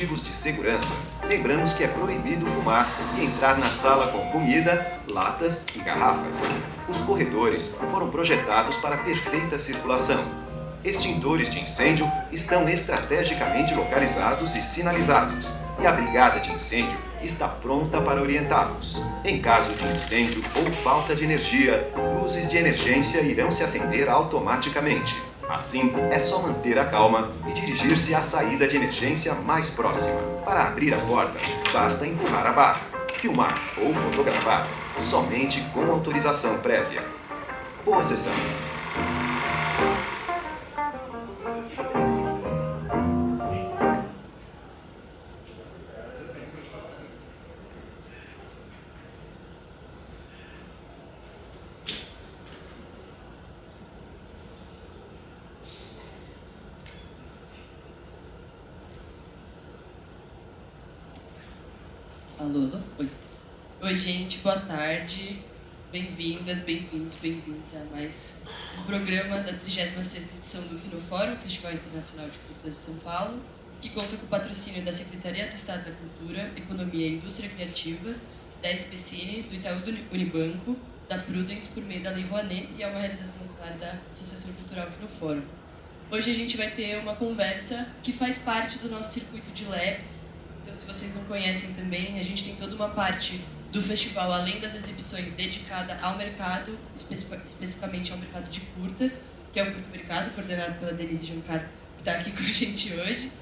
motivos de segurança, lembramos que é proibido fumar e entrar na sala com comida, latas e garrafas. Os corredores foram projetados para perfeita circulação. Extintores de incêndio estão estrategicamente localizados e sinalizados, e a brigada de incêndio está pronta para orientá-los. Em caso de incêndio ou falta de energia, luzes de emergência irão se acender automaticamente. Assim, é só manter a calma e dirigir-se à saída de emergência mais próxima. Para abrir a porta, basta empurrar a barra, filmar ou fotografar, somente com autorização prévia. Boa sessão! Alô, alô? Oi. Oi, gente, boa tarde. Bem-vindas, bem-vindos, bem-vindos a mais um programa da 36ª edição do Quinofórum, Festival Internacional de Curtas de São Paulo, que conta com o patrocínio da Secretaria do Estado da Cultura, Economia e Indústria Criativas, da SPCine, do Itaú Unibanco, da Prudence, por meio da Lei Rouanet, e é uma realização, claro, da Associação Cultural Quinofórum. Hoje a gente vai ter uma conversa que faz parte do nosso circuito de labs. Então, se vocês não conhecem também, a gente tem toda uma parte do festival, além das exibições, dedicada ao mercado, especificamente ao mercado de curtas, que é o Curto Mercado, coordenado pela Denise Juncar, que está aqui com a gente hoje.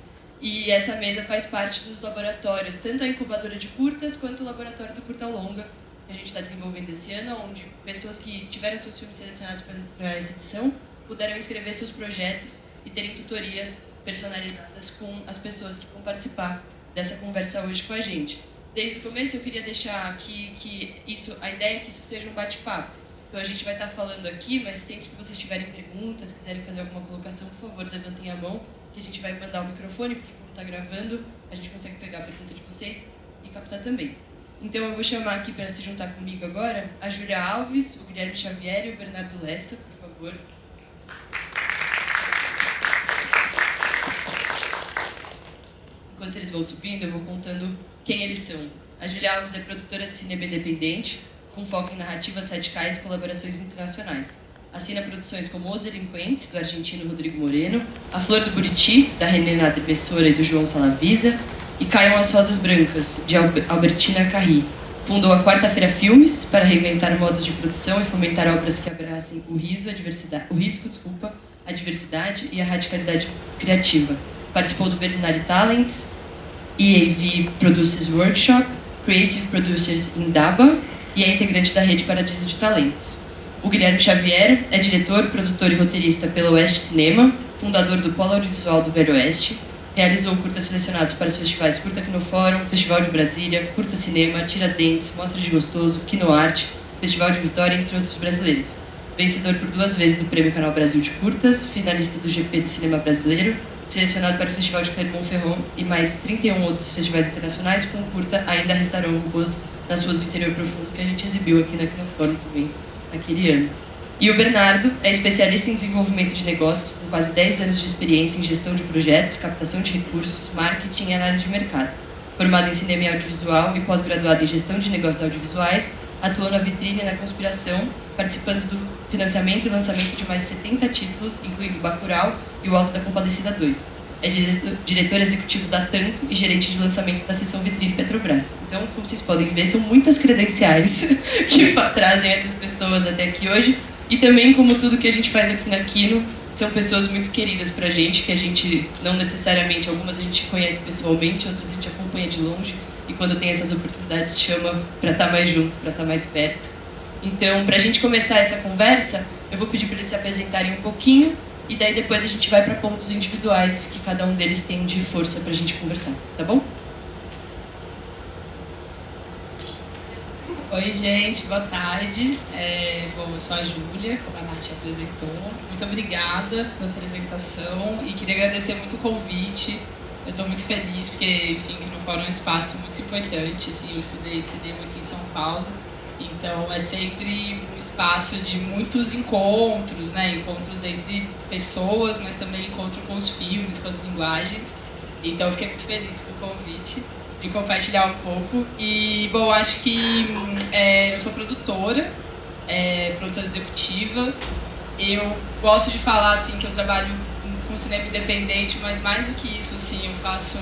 E essa mesa faz parte dos laboratórios, tanto a incubadora de curtas, quanto o laboratório do Curta ao Longa, que a gente está desenvolvendo esse ano, onde pessoas que tiveram seus filmes selecionados para essa edição puderam inscrever seus projetos e terem tutorias personalizadas com as pessoas que vão participar dessa conversa hoje com a gente. Desde o começo eu queria deixar aqui a ideia é que isso seja um bate-papo. Então a gente vai estar falando aqui, mas sempre que vocês tiverem perguntas, quiserem fazer alguma colocação, por favor, levantem a mão, que a gente vai mandar o microfone, porque como está gravando, a gente consegue pegar a pergunta de vocês e captar também. Então eu vou chamar aqui para se juntar comigo agora a Júlia Alves, o Guilherme Xavier e o Bernardo Lessa, por favor. Enquanto eles vão subindo, eu vou contando quem eles são. A Júlia Alves é produtora de cinema independente, com foco em narrativas radicais e colaborações internacionais. Assina produções como Os Delinquentes, do argentino Rodrigo Moreno, A Flor do Buriti, da Renena de Pessoa e do João Salavisa, e Caiam as Rosas Brancas, de Albertina Carri. Fundou a Quarta-feira Filmes para reinventar modos de produção e fomentar obras que abracem o risco, a diversidade e a radicalidade criativa. Participou do Berlinale Talents, EAV Producers Workshop, Creative Producers Indaba e é integrante da Rede Paradiso de Talentos. O Guilherme Xavier é diretor, produtor e roteirista pela Oeste Cinema, fundador do Polo Audiovisual do Velho Oeste, realizou curtas selecionados para os festivais Curta Quinofórum, Festival de Brasília, Curta Cinema, Tiradentes, Mostra de Gostoso, Quinoarte, Festival de Vitória, entre outros brasileiros. Vencedor por 2 vezes do Prêmio Canal Brasil de Curtas, finalista do GP do Cinema Brasileiro, selecionado para o Festival de Clermont-Ferrand e mais 31 outros festivais internacionais, com curta Ainda Restarão Robôs nas Ruas do Interior Profundo, que a gente exibiu aqui na Quinofórum também naquele ano. E o Bernardo é especialista em desenvolvimento de negócios, com quase 10 anos de experiência em gestão de projetos, captação de recursos, marketing e análise de mercado. Formado em cinema e audiovisual e pós-graduado em gestão de negócios audiovisuais, atuou na Vitrine e na Conspiração, participando do financiamento e lançamento de mais 70 títulos, incluindo Bacurau e O Alto da Compadecida 2. É diretor executivo da Tanto e gerente de lançamento da seção Vitrine Petrobras. Então, como vocês podem ver, são muitas credenciais que trazem essas pessoas até aqui hoje. E também, como tudo que a gente faz aqui na Quino, são pessoas muito queridas pra gente, que a gente não necessariamente, algumas a gente conhece pessoalmente, outras a gente acompanha de longe. E quando tem essas oportunidades, chama pra estar mais junto, pra estar mais perto. Então, pra gente começar essa conversa, eu vou pedir para eles se apresentarem um pouquinho, e daí depois a gente vai para pontos individuais que cada um deles tem de força pra gente conversar, tá bom? Oi, gente, boa tarde. Bom, eu sou a Júlia, como a Nath apresentou. Muito obrigada pela apresentação e queria agradecer muito o convite. Eu estou muito feliz porque, enfim, que no Fórum é um espaço muito importante. Assim, eu estudei cinema aqui em São Paulo, então é sempre um espaço de muitos encontros, né? Encontros entre pessoas, mas também encontro com os filmes, com as linguagens. Então eu fiquei muito feliz com o convite de compartilhar um pouco. E, bom, acho que eu sou produtora executiva. Eu gosto de falar assim que eu trabalho com cinema independente, mas mais do que isso, assim, eu faço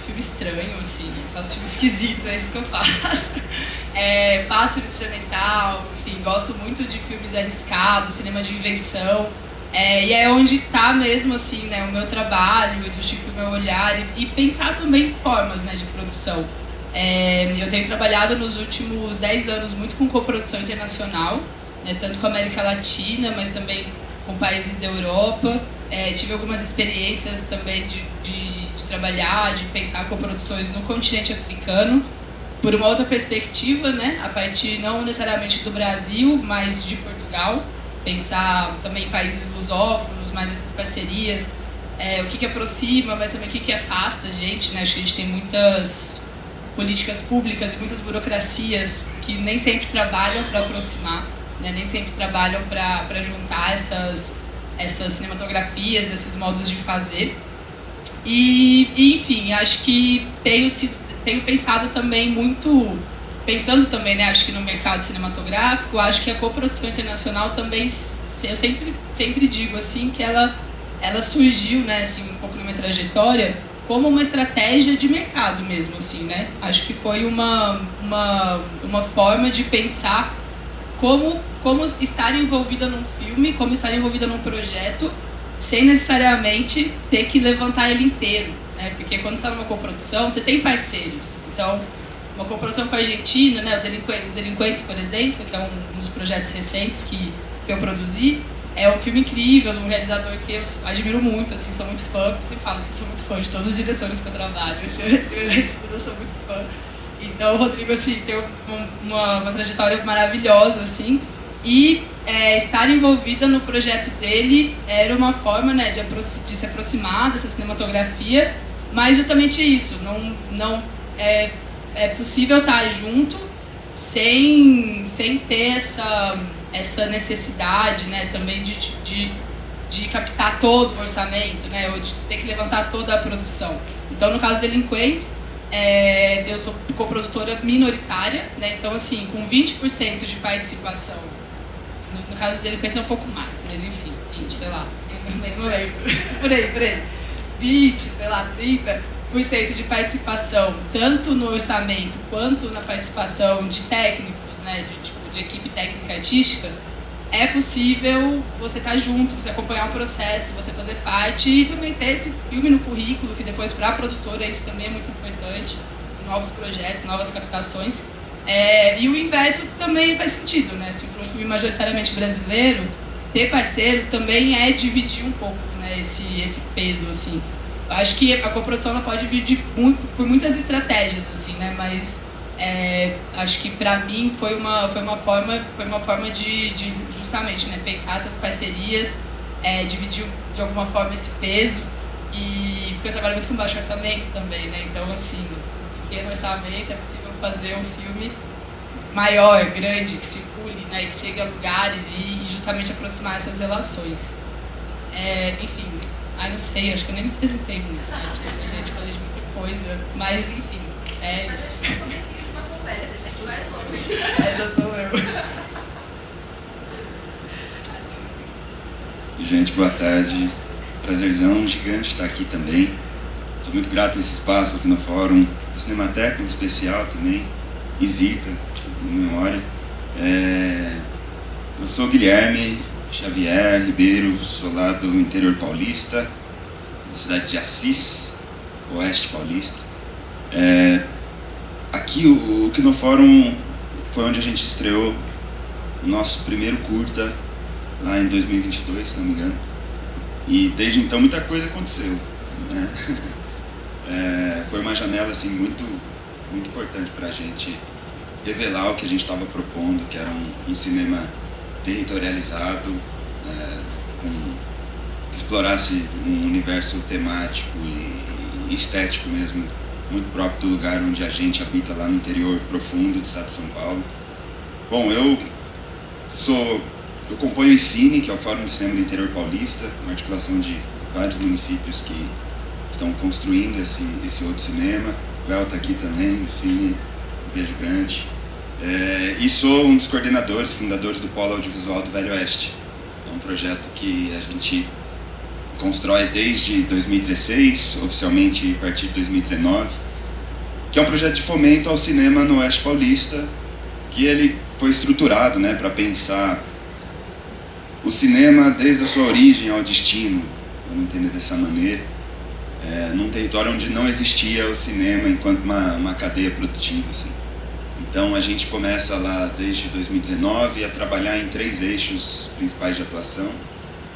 filme estranho, assim, faço filme esquisito, é isso que eu faço. Faço filme experimental, enfim, gosto muito de filmes arriscados, cinema de invenção. E é onde está mesmo, assim, né, o meu trabalho, do tipo, o meu olhar, e pensar também formas, né, de produção. Eu tenho trabalhado nos últimos 10 anos muito com coprodução internacional, né, tanto com a América Latina, mas também com países da Europa. Tive algumas experiências também de trabalhar, de pensar coproduções no continente africano, por uma outra perspectiva, né, a partir não necessariamente do Brasil, mas de Portugal. Pensar também em países lusófonos, mais essas parcerias, o que aproxima, mas também o que afasta a gente, né? Acho que a gente tem muitas políticas públicas e muitas burocracias que nem sempre trabalham para aproximar, né? Nem sempre trabalham para juntar essas cinematografias, esses modos de fazer. E enfim, acho que tenho pensado também muito... Pensando também, né, acho que no mercado cinematográfico, acho que a coprodução internacional também, eu sempre digo assim, que ela surgiu, né, assim, um pouco na minha trajetória, como uma estratégia de mercado mesmo, assim, né? Acho que foi uma forma de pensar como estar envolvida num filme, como estar envolvida num projeto, sem necessariamente ter que levantar ele inteiro, né? Porque quando você está numa coprodução, você tem parceiros, então... Uma coprodução com a Argentina, né, Os Delinquentes, por exemplo, que é um dos projetos recentes que eu produzi, é um filme incrível, um realizador que eu admiro muito, assim, sou muito fã, sempre falo que sou muito fã de todos os diretores que eu trabalho, eu sou muito fã. Então o Rodrigo, assim, tem uma trajetória maravilhosa, assim, e estar envolvida no projeto dele era uma forma, né, de se aproximar dessa cinematografia, mas justamente isso, não é possível estar junto sem ter essa necessidade, né, também de captar todo o orçamento, né, ou de ter que levantar toda a produção. Então, no caso de Delinquentes, eu sou coprodutora minoritária, né, então, assim, com 20% de participação. No caso de Delinquentes é um pouco mais, mas enfim, 20, sei lá, não lembro, por aí, 20, sei lá, 30% de participação, tanto no orçamento quanto na participação de técnicos, né, de equipe técnica artística, é possível você estar junto, você acompanhar um processo, você fazer parte e também ter esse filme no currículo, que depois para a produtora isso também é muito importante, novos projetos, novas captações. E o inverso também faz sentido, né? Se para um filme majoritariamente brasileiro, ter parceiros também é dividir um pouco, né, esse peso, assim. Eu acho que a coprodução ela pode vir por muitas estratégias, assim, né? Mas acho que para mim foi uma forma de justamente, né, pensar essas parcerias, dividir de alguma forma esse peso, e porque eu trabalho muito com baixo orçamento também, né? Então, assim, pequeno orçamento é possível fazer um filme maior, grande, que circule, né, que chegue a lugares e justamente aproximar essas relações. Enfim, não sei, acho que eu nem me apresentei muito, né? Desculpa, gente, falei de muita coisa, mas enfim, é isso. Essa sou eu. Gente, boa tarde. Prazerzão gigante estar aqui também. Sou muito grato a esse espaço aqui no Fórum, a Cinemateca em especial também, Isita, em memória. Eu sou Guilherme Xavier Ribeiro, sou lá do interior paulista, na cidade de Assis, oeste paulista. Aqui o Kinofórum foi onde a gente estreou o nosso primeiro curta, lá em 2022, se não me engano. E desde então muita coisa aconteceu, né? Foi uma janela assim, muito importante para a gente revelar o que a gente estava propondo, que era um cinema territorializado, que explorasse um universo temático e estético mesmo, muito próprio do lugar onde a gente habita, lá no interior profundo do estado de São Paulo. Bom, eu componho o ICINE, que é o Fórum de Cinema do Interior Paulista, uma articulação de vários municípios que estão construindo esse outro cinema. O El está aqui também, do Cine Beijo Grande. E sou um dos coordenadores, fundadores do Polo Audiovisual do Velho Oeste. É um projeto que a gente constrói desde 2016, oficialmente a partir de 2019, que é um projeto de fomento ao cinema no Oeste Paulista, que ele foi estruturado, né, para pensar o cinema desde a sua origem ao destino, vamos entender dessa maneira, num território onde não existia o cinema enquanto uma cadeia produtiva, assim. Então a gente começa lá desde 2019 a trabalhar em 3 eixos principais de atuação,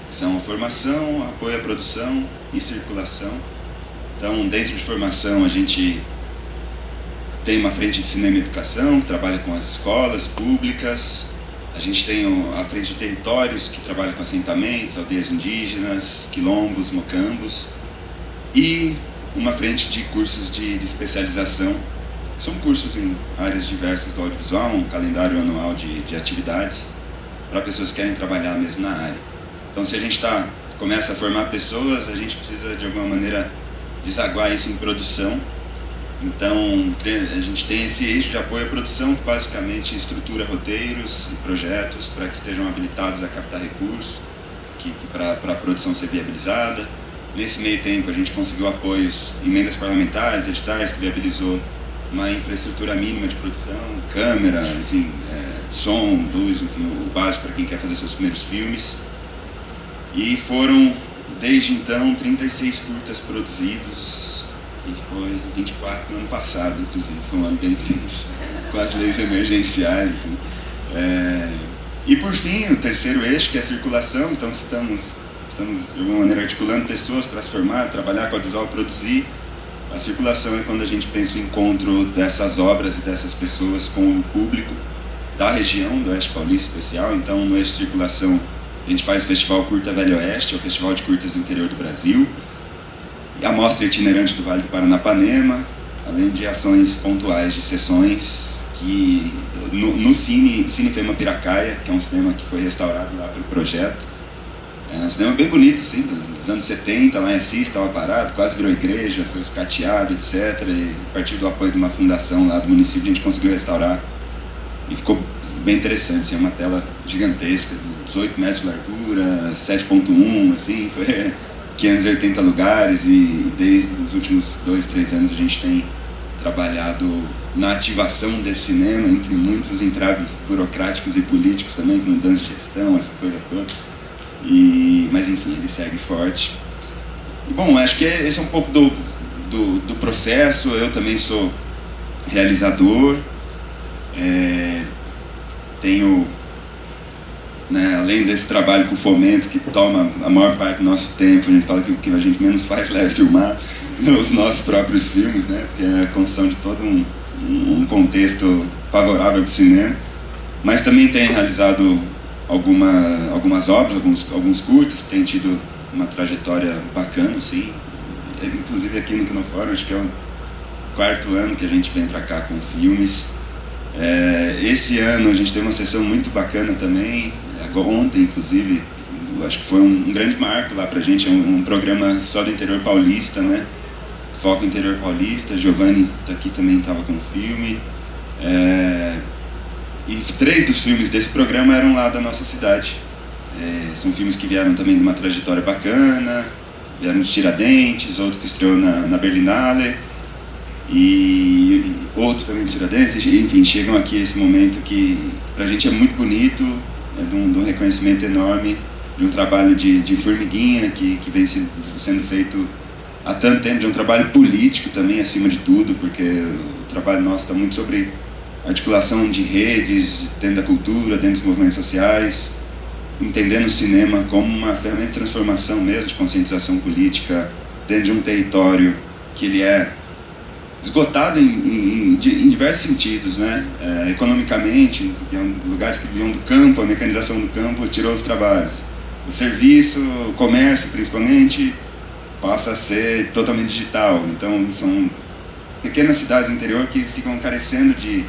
que são a formação, apoio à produção e circulação. Então, dentro de formação, a gente tem uma frente de cinema e educação, que trabalha com as escolas públicas. A gente tem a frente de territórios, que trabalha com assentamentos, aldeias indígenas, quilombos, mocambos. E uma frente de cursos de especialização. São cursos em áreas diversas do audiovisual, um calendário anual de atividades para pessoas que querem trabalhar mesmo na área. Então, se a gente começa a formar pessoas, a gente precisa, de alguma maneira, desaguar isso em produção. Então, a gente tem esse eixo de apoio à produção, que basicamente estrutura roteiros e projetos para que estejam habilitados a captar recursos, para a produção ser viabilizada. Nesse meio tempo, a gente conseguiu apoios, emendas parlamentares, editais, que viabilizou uma infraestrutura mínima de produção, câmera, enfim, som, luz, enfim, o básico para quem quer fazer seus primeiros filmes. E foram, desde então, 36 curtas produzidos, e foi 24 no ano passado, inclusive, foi um ano bem intenso, com as leis emergenciais. Assim. E por fim, o terceiro eixo, que é a circulação. Então estamos de alguma maneira articulando pessoas para se formar, trabalhar com audiovisual, produzir. A circulação é quando a gente pensa o encontro dessas obras e dessas pessoas com o público da região, do Oeste Paulista especial. Então, no eixo de circulação, a gente faz o Festival Curta Velho Oeste, é o festival de curtas do interior do Brasil, a mostra itinerante do Vale do Paranapanema, além de ações pontuais de sessões que no Cine Fema Piracaia, que é um cinema que foi restaurado lá pelo projeto. É um cinema bem bonito, assim, dos anos 70, lá em Assis, estava parado, quase virou igreja, foi sucateado, etc. E a partir do apoio de uma fundação lá do município, a gente conseguiu restaurar. E ficou bem interessante, assim, é uma tela gigantesca, 18 metros de largura, 7.1, assim, foi 580 lugares, e desde os últimos 2, 3 anos a gente tem trabalhado na ativação desse cinema, entre muitos entraves burocráticos e políticos também, com mudança de gestão, essa coisa toda. Mas enfim, ele segue forte. E, bom, acho que esse é um pouco do processo. Eu também sou realizador, tenho, né, além desse trabalho com o fomento, que toma a maior parte do nosso tempo, a gente fala que o que a gente menos faz lá é filmar os nossos próprios filmes, né, porque é a construção de todo um contexto favorável para o cinema, mas também tenho realizado algumas obras, alguns curtas que têm tido uma trajetória bacana, assim. Inclusive aqui no Kinofórum, acho que é o 4º ano que a gente vem para cá com filmes. Esse ano a gente teve uma sessão muito bacana também, ontem inclusive, acho que foi um grande marco lá pra gente, é um programa só do interior paulista, né? Foco interior paulista. Giovanni tá aqui também, estava com o filme. E 3 dos filmes desse programa eram lá da nossa cidade. São filmes que vieram também de uma trajetória bacana, vieram de Tiradentes, outro que estreou na Berlinale, e outro também de Tiradentes. Enfim, chegam aqui esse momento que pra gente é muito bonito, de um reconhecimento enorme, de um trabalho de formiguinha que vem sendo feito há tanto tempo, de um trabalho político também, acima de tudo, porque o trabalho nosso está muito sobre articulação de redes dentro da cultura, dentro dos movimentos sociais, entendendo o cinema como uma ferramenta de transformação mesmo, de conscientização política, dentro de um território que ele é esgotado em diversos sentidos, né? Economicamente, lugares que viviam do campo, a mecanização do campo tirou os trabalhos. O serviço, o comércio principalmente, passa a ser totalmente digital. Então, são pequenas cidades do interior que ficam carecendo de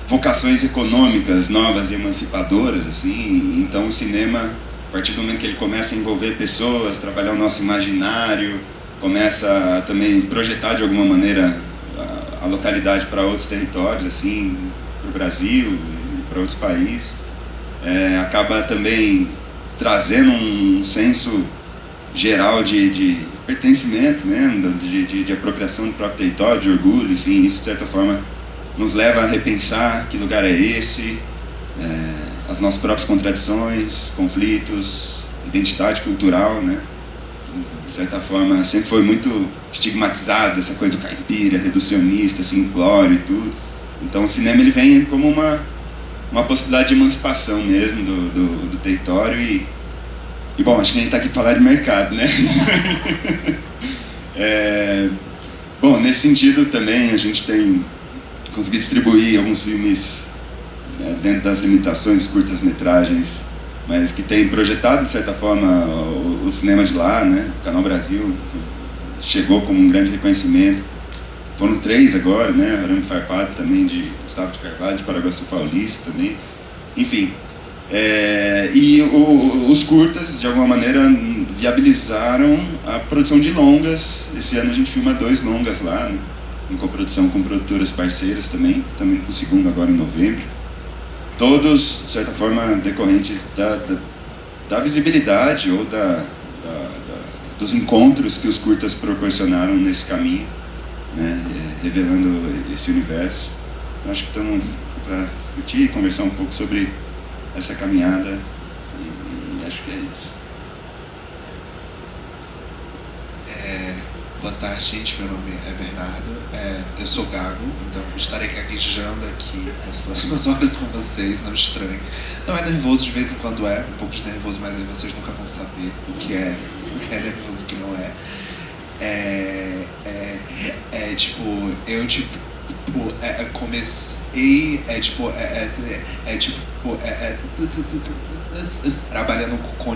vocações econômicas novas e emancipadoras, assim. Então o cinema A partir do momento que ele começa a envolver pessoas, trabalhar o nosso imaginário, começa a também projetar de alguma maneira a localidade para outros territórios, assim, para o Brasil, para outros países, acaba também trazendo um senso geral de pertencimento mesmo, de apropriação do próprio território, de orgulho, assim, isso de certa forma nos leva a repensar que lugar é esse, as nossas próprias contradições, conflitos, identidade cultural, né? De certa forma sempre foi muito estigmatizada essa coisa do caipira, reducionista, simplório e tudo. Então o cinema ele vem como uma possibilidade de emancipação mesmo do território e bom, acho que a gente está aqui para falar de mercado, né? Bom, nesse sentido também a gente tem conseguido distribuir alguns filmes dentro das limitações, curtas-metragens, mas que tem projetado, de certa forma, o cinema de lá, né? O Canal Brasil chegou como um grande reconhecimento. Foram 3 agora, né? Arame Farpado também, de Gustavo de Carvalho, de Paraguaçu Paulista também. Enfim, e os curtas, de alguma maneira, viabilizaram a produção de longas. Esse ano a gente filma 2 longas lá, né? Em coprodução com produtoras parceiras também para o segundo agora em novembro. Todos, de certa forma, decorrentes da visibilidade ou dos encontros que os curtas proporcionaram nesse caminho, né, revelando esse universo. Acho que estamos para discutir e conversar um pouco sobre essa caminhada e acho que é isso. Boa tarde, gente. Meu nome é Bernardo. Eu sou gago, então estarei gaguejando aqui nas próximas horas com vocês, não estranho. Não é nervoso, de vez em quando um pouco de nervoso, mas aí vocês nunca vão saber o que é nervoso e o que não é. Comecei, trabalhando com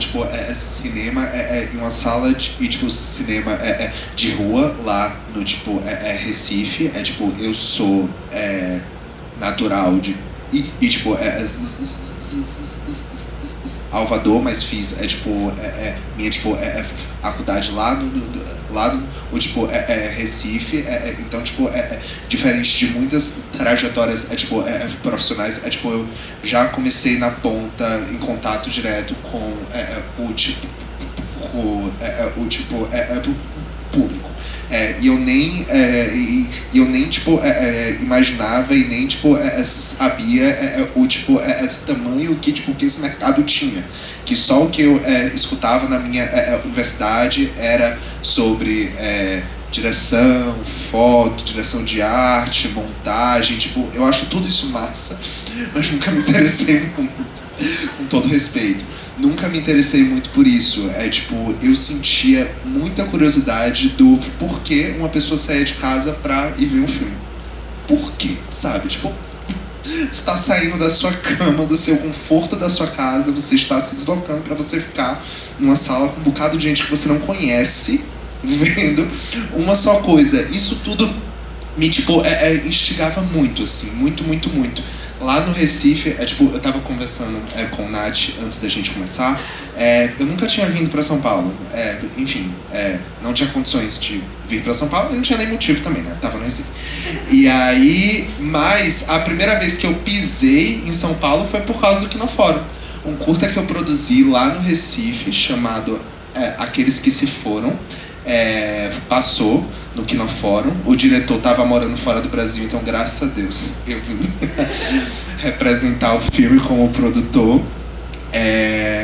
cinema em uma sala de cinema de rua lá no Recife. Eu sou natural de Salvador, mas fiz minha faculdade lá no Recife. Então diferente de muitas trajetórias profissionais, eu já comecei na ponta em contato direto com o público. E eu nem imaginava e nem sabia o tamanho que esse mercado tinha, que só o que eu escutava na minha universidade era sobre direção, foto, direção de arte, montagem. Eu acho tudo isso massa, mas nunca me interessei muito, com todo respeito. Nunca me interessei muito por isso. Eu sentia muita curiosidade do porquê uma pessoa saía de casa pra ir ver um filme. Por quê? Sabe? Você está saindo da sua cama, do seu conforto da sua casa, você está se deslocando pra você ficar numa sala com um bocado de gente que você não conhece, vendo uma só coisa. Isso tudo me instigava muito, assim, muito. Lá no Recife, eu tava conversando com o Nath antes da gente começar. Eu nunca tinha vindo pra São Paulo. Não tinha condições de vir pra São Paulo e não tinha nem motivo também, né? Tava no Recife. E aí, mas a primeira vez que eu pisei em São Paulo foi por causa do Quinofórum. Um curta que eu produzi lá no Recife, chamado Aqueles que se Foram. Passou no Quinofórum. O diretor estava morando fora do Brasil, então graças a Deus eu vim representar o filme como produtor.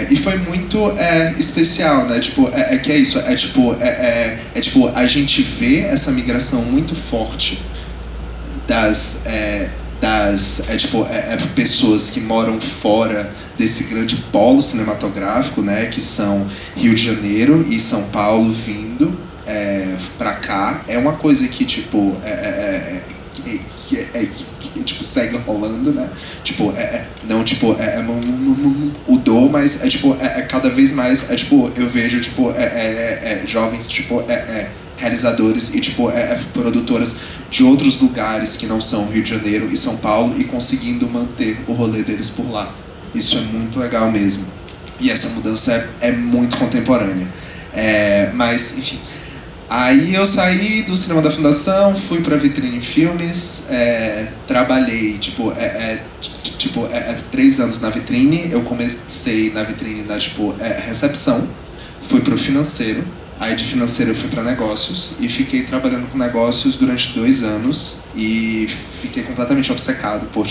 E foi muito especial, né? Que é isso, a gente vê essa migração muito forte das pessoas que moram fora desse grande polo cinematográfico, né? Que são Rio de Janeiro e São Paulo vindo pra cá. É uma coisa que segue rolando, né? Não mudou, mas cada vez mais eu vejo jovens realizadores e produtoras de outros lugares que não são Rio de Janeiro e São Paulo e conseguindo manter o rolê deles por lá. Isso é muito legal mesmo. E essa mudança é muito contemporânea. Mas, enfim. Aí eu saí do cinema da Fundação, fui pra Vitrine Filmes, trabalhei, 3 anos na Vitrine. Eu comecei na Vitrine na, recepção, fui pro financeiro, aí de financeiro eu fui pra negócios e fiquei trabalhando com negócios durante 2 anos e fiquei completamente obcecado por,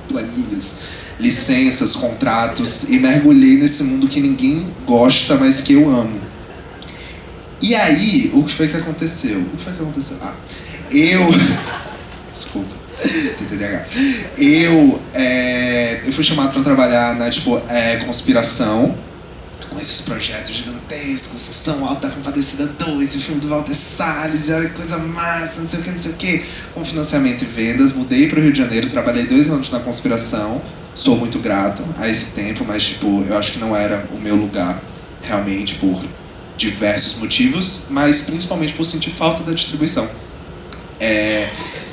planilhas, licenças, contratos, e mergulhei nesse mundo que ninguém gosta, mas que eu amo. E aí, o que foi que aconteceu? Desculpa, TDAH. Eu fui chamado para trabalhar na, conspiração, com esses projetos gigantescos, Sessão Alta Compadecida 2, o filme do Walter Salles, e olha que coisa massa, não sei o que, com financiamento e vendas. Mudei para o Rio de Janeiro, trabalhei 2 anos na conspiração, sou muito grato a esse tempo, mas, eu acho que não era o meu lugar, realmente, por diversos motivos, mas principalmente por sentir falta da distribuição.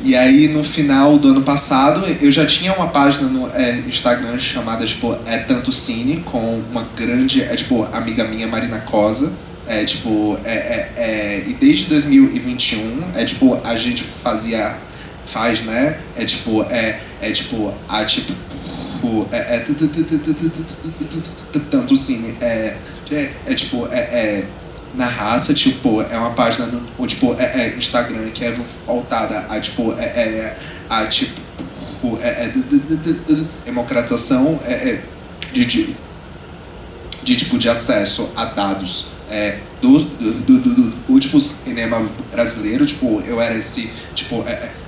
E aí, no final do ano passado, eu já tinha uma página no Instagram chamada, É Tanto Cine, com uma grande, amiga minha, Marina Cosa. E desde 2021, a gente faz, né? Tanto Cine, na raça, é uma página no Instagram que é voltada a democratização de acesso a dados do último cinema brasileiro. Eu era esse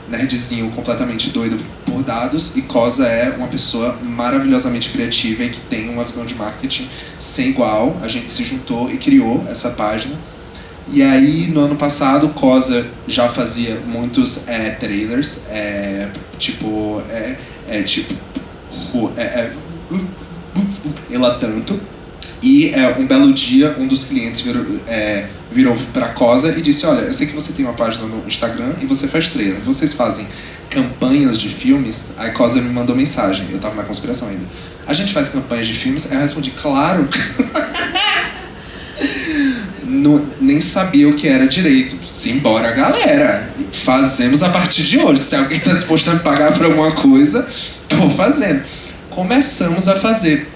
nerdzinho completamente doido por dados, e Cosa é uma pessoa maravilhosamente criativa e que tem uma visão de marketing sem igual. A gente se juntou e criou essa página. E aí, no ano passado, Cosa já fazia muitos trailers, ela tanto. E um belo dia, um dos clientes virou pra Cosa e disse: olha, eu sei que você tem uma página no Instagram e você faz trailer, vocês fazem campanhas de filmes? Aí Cosa me mandou mensagem, eu tava na conspiração ainda: a gente faz campanhas de filmes? Aí eu respondi: claro. Nem sabia o que era direito. Simbora, galera, fazemos a partir de hoje. Se alguém tá disposto a me pagar por alguma coisa, tô fazendo. Começamos a fazer.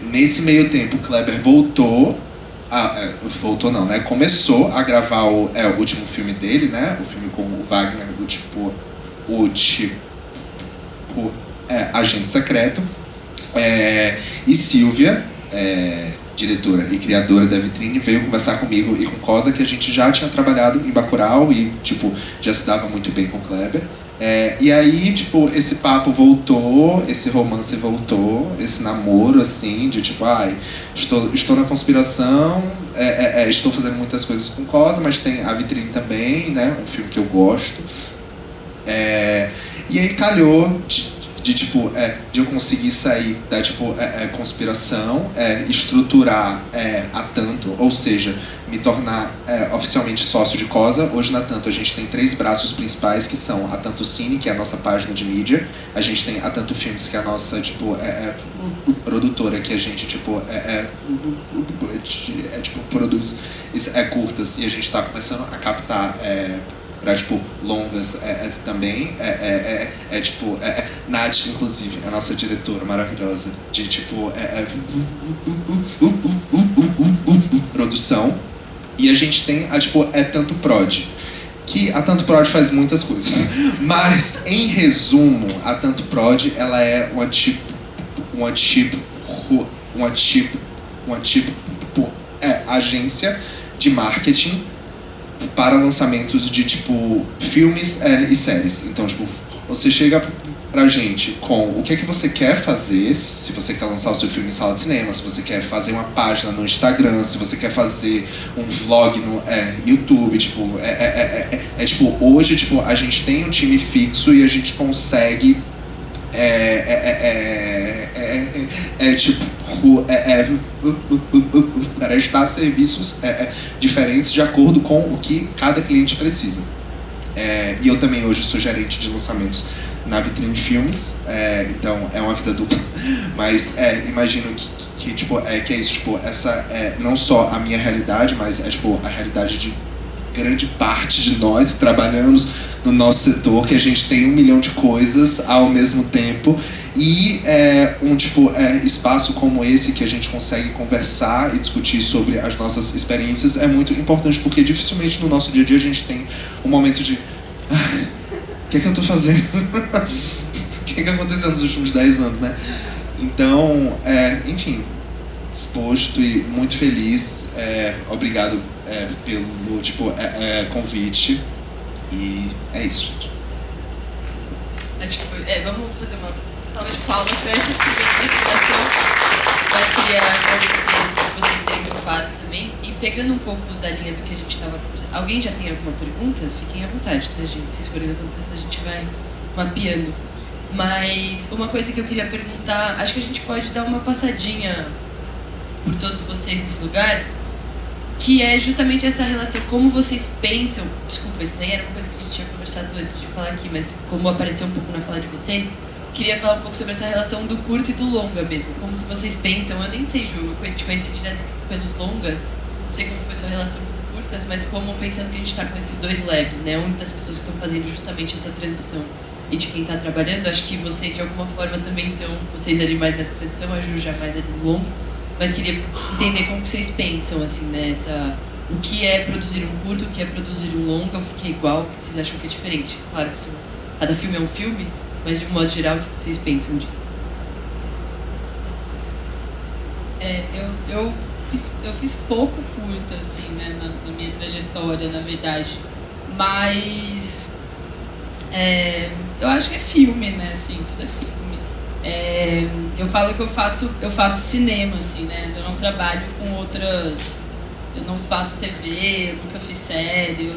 Nesse meio tempo, o Kleber começou a gravar o último filme dele, né? O filme com o Wagner, Agente Secreto. E Silvia, diretora e criadora da Vitrine, veio conversar comigo e com Cosa, que a gente já tinha trabalhado em Bacurau e, já se dava muito bem com o Kleber. E aí, esse papo voltou, esse romance voltou, esse namoro, assim, de estou na conspiração, estou fazendo muitas coisas com Cosa, mas tem a Vitrine também, né, um filme que eu gosto. E aí calhou de eu conseguir sair da, conspiração, estruturar a Tanto, ou seja, me tornar oficialmente sócio de Cosa. Hoje na Tanto a gente tem 3 braços principais, que são a Tanto Cine, que é a nossa página de mídia, a gente tem a Tanto Filmes, que é a nossa, produtora, que a gente, produz curtas, e a gente tá começando a captar pra, longas também. Nath, inclusive, é a nossa diretora maravilhosa de, produção. E a gente tem a Tanto Prod, que a Tanto Prod faz muitas coisas. Mas, em resumo, a Tanto Prod, ela é uma agência de marketing para lançamentos de, filmes e séries. Então, você chega pra gente com o que é que você quer fazer, se você quer lançar o seu filme em sala de cinema, se você quer fazer uma página no Instagram, se você quer fazer um vlog no YouTube, hoje, a gente tem um time fixo e a gente consegue prestar serviços diferentes de acordo com o que cada cliente precisa. E eu também hoje sou gerente de lançamentos na Vitrine Filmes, então é uma vida dupla, mas imagino que tipo, que é isso, tipo, essa é não só a minha realidade, mas é tipo a realidade de grande parte de nós que trabalhamos no nosso setor, que a gente tem 1 milhão de coisas ao mesmo tempo, e espaço como esse que a gente consegue conversar e discutir sobre as nossas experiências é muito importante, porque dificilmente no nosso dia a dia a gente tem um momento de o que é que eu tô fazendo? O que é que aconteceu nos últimos 10 anos, né? Então, enfim, disposto e muito feliz. Obrigado pelo convite. E é isso, gente. Acho que foi. Vamos fazer uma salva de palmas para essa apresentação. Mas queria agradecer vocês terem topado também. E pegando um pouco da linha do que a gente estava conversando. Alguém já tem alguma pergunta? Fiquem à vontade, tá, gente? Se vocês forem levantando, a gente vai mapeando. Mas uma coisa que eu queria perguntar, acho que a gente pode dar uma passadinha por todos vocês nesse lugar, que é justamente essa relação, como vocês pensam, desculpa, isso nem era uma coisa que a gente tinha conversado antes de falar aqui, mas como apareceu um pouco na fala de vocês, queria falar um pouco sobre essa relação do curto e do longa mesmo, como que vocês pensam, eu nem sei, Ju, eu te conheci direto pelos longas, não sei como foi sua relação com curtas, mas como pensando que a gente está com esses 2 labs, né, uma das pessoas que estão fazendo justamente essa transição, e de quem está trabalhando, acho que vocês de alguma forma também estão, vocês ali mais nessa transição, a Ju já mais ali no longo, mas queria entender como que vocês pensam, assim, né, o que é produzir um curto, o que é produzir um longa, o que é igual, o que vocês acham que é diferente. Claro que cada filme é um filme, mas de um modo geral, o que vocês pensam disso? Eu fiz pouco curta, assim, né, na minha trajetória, na verdade, mas eu acho que é filme, né, assim, tudo é filme. Eu falo que eu faço cinema, assim, né? Eu não trabalho com outras... Eu não faço TV, eu nunca fiz série, eu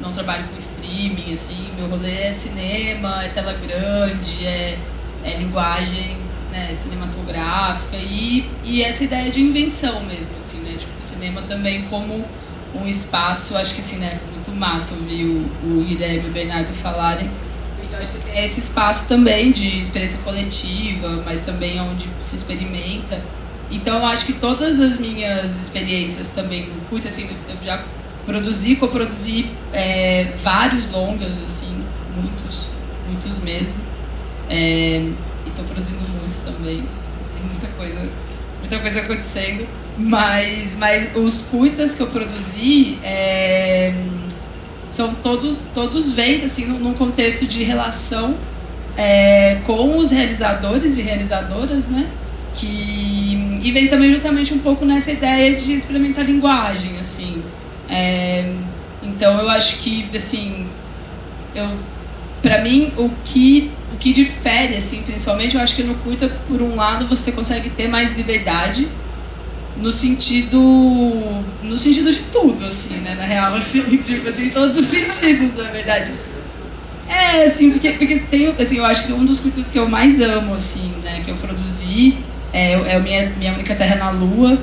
não trabalho com streaming, assim. Meu rolê é cinema, é tela grande, é linguagem, né, cinematográfica e essa ideia de invenção mesmo, assim, né? Tipo, o cinema também como um espaço, acho que assim, né? Muito massa ouvir o Guilherme e o Bernardo falarem. Eu acho que é esse espaço também de experiência coletiva, mas também onde se experimenta. Então, eu acho que todas as minhas experiências também no curto, assim, eu já coproduzi vários longas, assim, muitos mesmo. E estou produzindo muitos também. Tem muita coisa acontecendo. Mas os curtas que eu produzi são todos vêm assim, num contexto de relação com os realizadores e realizadoras, né? E vem também justamente um pouco nessa ideia de experimentar linguagem, assim. Então eu acho que, assim, para mim o que difere, assim, principalmente, eu acho que no curta, por um lado, você consegue ter mais liberdade no sentido de tudo, assim, né, na real, assim, tipo, assim, em todos os sentidos, na verdade. Assim, porque tem, assim, eu acho que um dos curtas que eu mais amo, assim, né, que eu produzi é Minha Única Terra na Lua,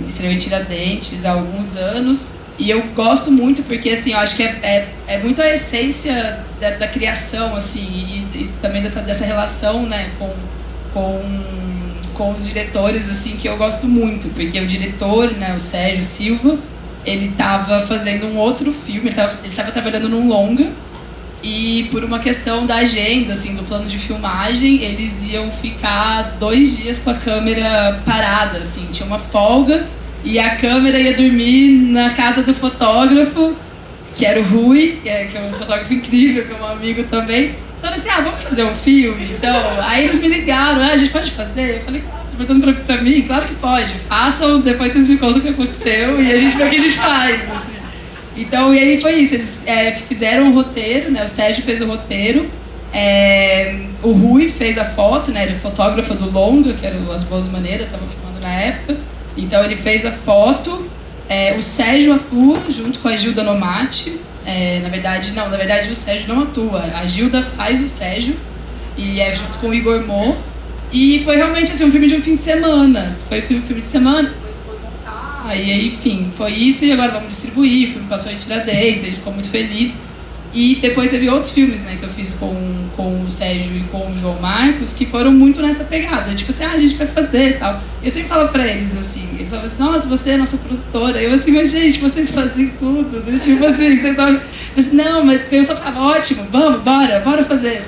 estreou em Tiradentes há alguns anos, e eu gosto muito porque, assim, eu acho que é muito a essência da criação, assim, e também dessa relação, né, com os diretores, assim, que eu gosto muito, porque o diretor, né, o Sérgio Silva, ele estava fazendo um outro filme, ele estava trabalhando num longa, e por uma questão da agenda, assim, do plano de filmagem, eles iam ficar 2 dias com a câmera parada, assim, tinha uma folga, e a câmera ia dormir na casa do fotógrafo, que era o Rui, que é um fotógrafo incrível, que é um amigo também. Falaram assim, vamos fazer um filme? Então, aí eles me ligaram, a gente pode fazer? Eu falei, claro, você perguntando pra mim, claro que pode. Façam, depois vocês me contam o que aconteceu e a gente vê o que a gente faz, assim. Então, e aí foi isso, eles fizeram o roteiro, né, o Sérgio fez o roteiro, o Rui fez a foto, né, ele é fotógrafo do longa, que era As Boas Maneiras, estavam filmando na época, então ele fez a foto, o Sérgio atua junto com a Gilda Nomati. Na verdade o Sérgio não atua, a Gilda faz o Sérgio e junto com o Igor Mo, e foi realmente assim, um filme de um fim de semana, filme de semana, depois foi montar, e aí, enfim, foi isso, e agora vamos distribuir, o filme passou em Tiradentes, a gente ficou muito feliz, E depois teve outros filmes, né, que eu fiz com o Sérgio e com o João Marcos, que foram muito nessa pegada. Tipo assim, a gente vai fazer e tal. Eu sempre falo pra eles, assim, eles falam assim, nossa, você é nossa produtora. Eu assim, mas gente, vocês fazem tudo. Tipo assim, vocês só... Assim, não, mas eu só falava, ótimo, vamos, bora fazer.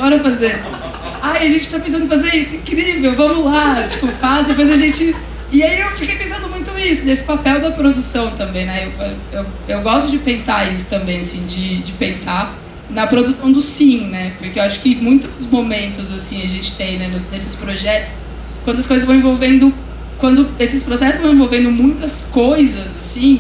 Ai, a gente tá pensando em fazer isso, incrível, vamos lá. Tipo, faz, depois a gente... E aí eu fiquei pensando muito isso, nesse papel da produção também, né? Eu gosto de pensar isso também, assim, de pensar na produção do sim, né? Porque eu acho que muitos momentos, assim, a gente tem, né, nesses projetos, quando as coisas vão envolvendo, quando esses processos vão envolvendo muitas coisas, assim,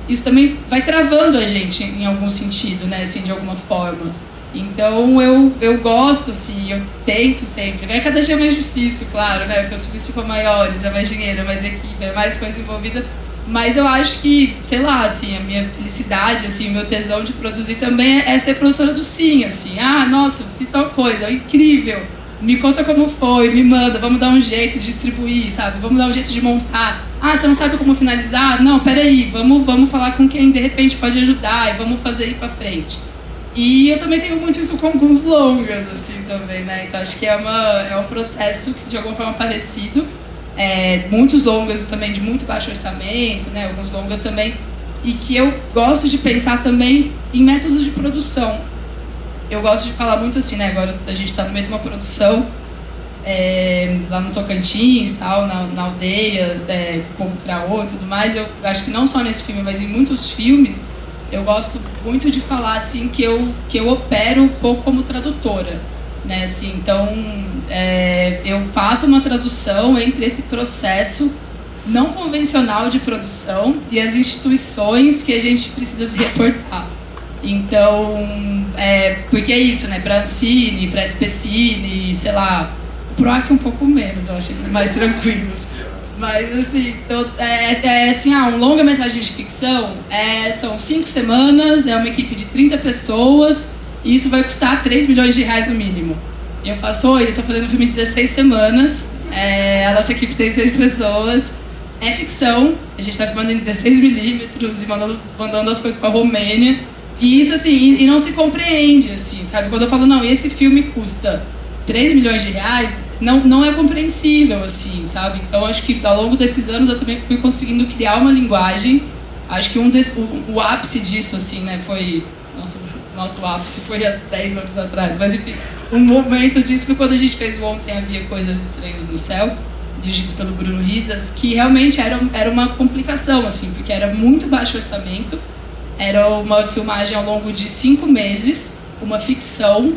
isso também vai travando a gente em algum sentido, né? Assim, de alguma forma. Então eu gosto, assim, eu tento sempre. É cada dia mais difícil, claro, né? Porque os filmes ficam maiores, é mais dinheiro, é mais equipe, é mais coisa envolvida. Mas eu acho que, sei lá, assim, a minha felicidade, assim, o meu tesão de produzir também é ser produtora do sim, assim. Ah, nossa, fiz tal coisa, é incrível. Me conta como foi, me manda, vamos dar um jeito de distribuir, sabe? Vamos dar um jeito de montar. Ah, você não sabe como finalizar? Não, peraí, vamos falar com quem de repente pode ajudar e vamos fazer ir pra frente. E eu também tenho muito isso com alguns longas, assim, também, né? Então acho que é um processo que de alguma forma parecido. Muitos longas também de muito baixo orçamento, né? Alguns longas também. E que eu gosto de pensar também em métodos de produção. Eu gosto de falar muito assim, né? Agora a gente está no meio de uma produção lá no Tocantins, tal, na aldeia, com o povo Craô e tudo mais. Eu acho que não só nesse filme, mas em muitos filmes, eu gosto muito de falar assim que eu opero um pouco como tradutora, né? Assim, então eu faço uma tradução entre esse processo não convencional de produção e as instituições que a gente precisa se reportar. Então, porque é isso, né? Para Ancine, para SPCine, sei lá, o PROAC um pouco menos, eu acho eles mais tranquilos. Mas, assim, então, assim, um longa-metragem de ficção são 5 semanas, é uma equipe de 30 pessoas e isso vai custar 3 milhões de reais no mínimo. E eu faço, oi, eu tô fazendo um filme de 16 semanas, a nossa equipe tem 6 pessoas, é ficção, a gente tá filmando em 16mm e mandando as coisas pra Romênia. E isso, assim, e não se compreende, assim, sabe? Quando eu falo, não, esse filme custa 3 milhões de reais, não é compreensível, assim, sabe? Então, acho que ao longo desses anos eu também fui conseguindo criar uma linguagem. Acho que o ápice disso, assim, né, foi... Nosso ápice foi há 10 anos atrás. Mas, enfim, um momento disso foi quando a gente fez o Ontem Havia Coisas Estranhas no Céu, dirigido pelo Bruno Risas, que realmente era uma complicação, assim, porque era muito baixo orçamento, era uma filmagem ao longo de 5 meses, uma ficção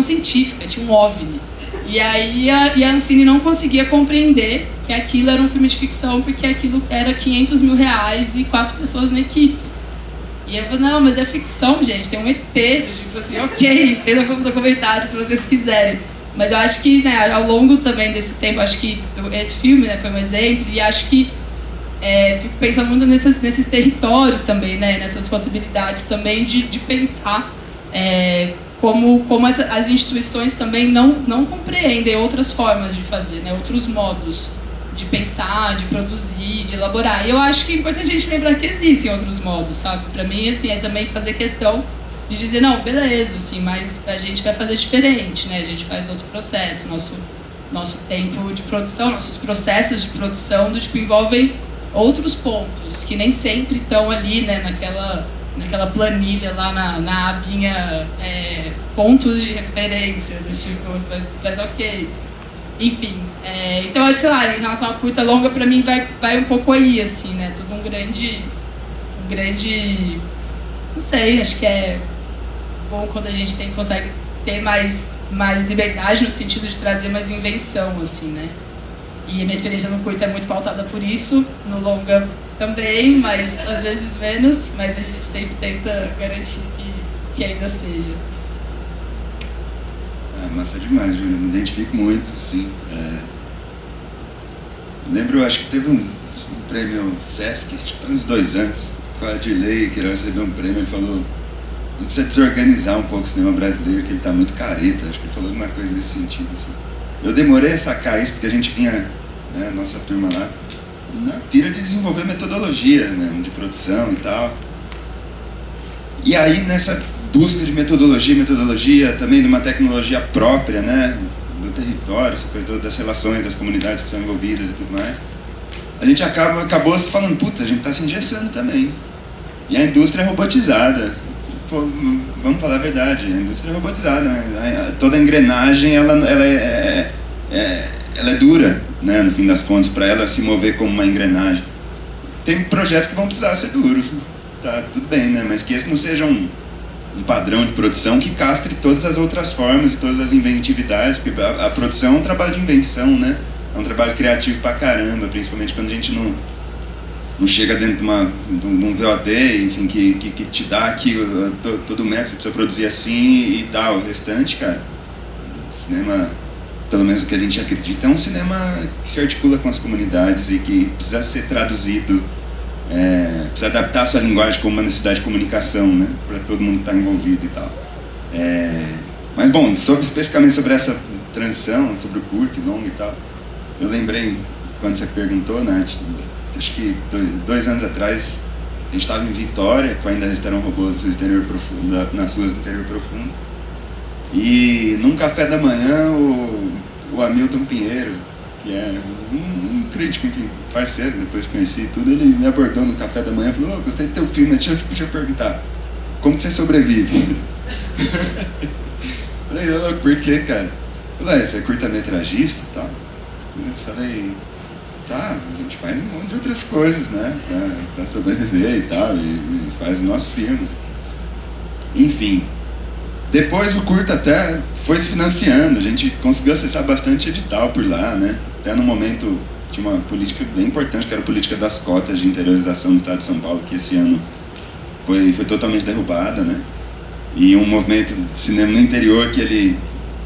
científica, tinha um OVNI. E aí a Ancine não conseguia compreender que aquilo era um filme de ficção, porque aquilo era 500 mil reais e 4 pessoas na equipe. E eu falei, não, mas é ficção, gente, tem um ET, tipo assim, ok, tem como documentário se vocês quiserem. Mas eu acho que, né, ao longo também desse tempo, acho que esse filme, né, foi um exemplo, e acho que fico pensando muito nesses territórios também, né, nessas possibilidades também de pensar como as instituições também não compreendem outras formas de fazer, né, outros modos de pensar, de produzir, de elaborar. E eu acho que é importante a gente lembrar que existem outros modos, sabe? Para mim, assim, é também fazer questão de dizer, não, beleza, assim, mas a gente vai fazer diferente, né? A gente faz outro processo, nosso tempo de produção, nossos processos de produção envolvem outros pontos, que nem sempre estão ali, né, naquela planilha lá na abinha pontos de referência, tipo, mas ok. Enfim, então, sei lá, em relação a curta longa, pra mim vai um pouco aí, assim, né? Tudo um grande, não sei, acho que é bom quando a gente consegue ter mais liberdade no sentido de trazer mais invenção, assim, né? E a minha experiência no curta é muito pautada por isso, no longa também, mas às vezes menos, mas a gente sempre tenta garantir que ainda seja. Massa demais, Júlia, me identifico muito, assim. Lembro, acho que teve um prêmio Sesc, há uns 2 anos, com a Dirley, que recebeu um prêmio e falou, não precisa desorganizar um pouco o cinema brasileiro, que ele tá muito careta, acho que ele falou alguma coisa nesse sentido, assim. Eu demorei a sacar isso, porque a gente vinha, né, nossa turma lá, na pira de desenvolver metodologia, né, de produção e tal. E aí, busca de metodologia, também de uma tecnologia própria, né, do território, essa coisa das relações, das comunidades que são envolvidas e tudo mais, a gente acabou falando, puta, a gente está se engessando também. E a indústria é robotizada. Pô, vamos falar a verdade, a indústria é robotizada, né? Toda a engrenagem ela é dura, né, no fim das contas, para ela se mover como uma engrenagem. Tem projetos que vão precisar ser duros, tá, tudo bem, né, mas que esse não seja um padrão de produção que castre todas as outras formas e todas as inventividades, porque a produção é um trabalho de invenção, né, é um trabalho criativo pra caramba, principalmente quando a gente não chega dentro de um VOD, enfim, que te dá aqui todo o método, você precisa produzir assim e tal. O restante, cara, o cinema, pelo menos o que a gente acredita, é um cinema que se articula com as comunidades e que precisa ser traduzido, precisa adaptar a sua linguagem como uma necessidade de comunicação, né, para todo mundo estar envolvido e tal. Mas, bom, especificamente sobre essa transição, sobre o curto e longo e tal, eu lembrei, quando você perguntou, Nath, acho que 2 anos atrás, a gente estava em Vitória, com Ainda Restarão Robôs nas ruas do interior profundo. E num café da manhã, o Hamilton Pinheiro, que é um crítico, enfim, parceiro, depois conheci tudo, ele me abordou no café da manhã e falou, gostei do teu filme, deixa eu perguntar, como que você sobrevive? Falei, por quê, cara? Falei, você é curta-metragista e tal? Eu falei, tá, a gente faz um monte de outras coisas, né, pra sobreviver e tal, e faz os nossos filmes. Enfim, depois o curta até foi se financiando, a gente conseguiu acessar bastante edital por lá, né, até no momento tinha uma política bem importante, que era a política das cotas de interiorização do estado de São Paulo, que esse ano foi totalmente derrubada, né, e um movimento de cinema no interior que ele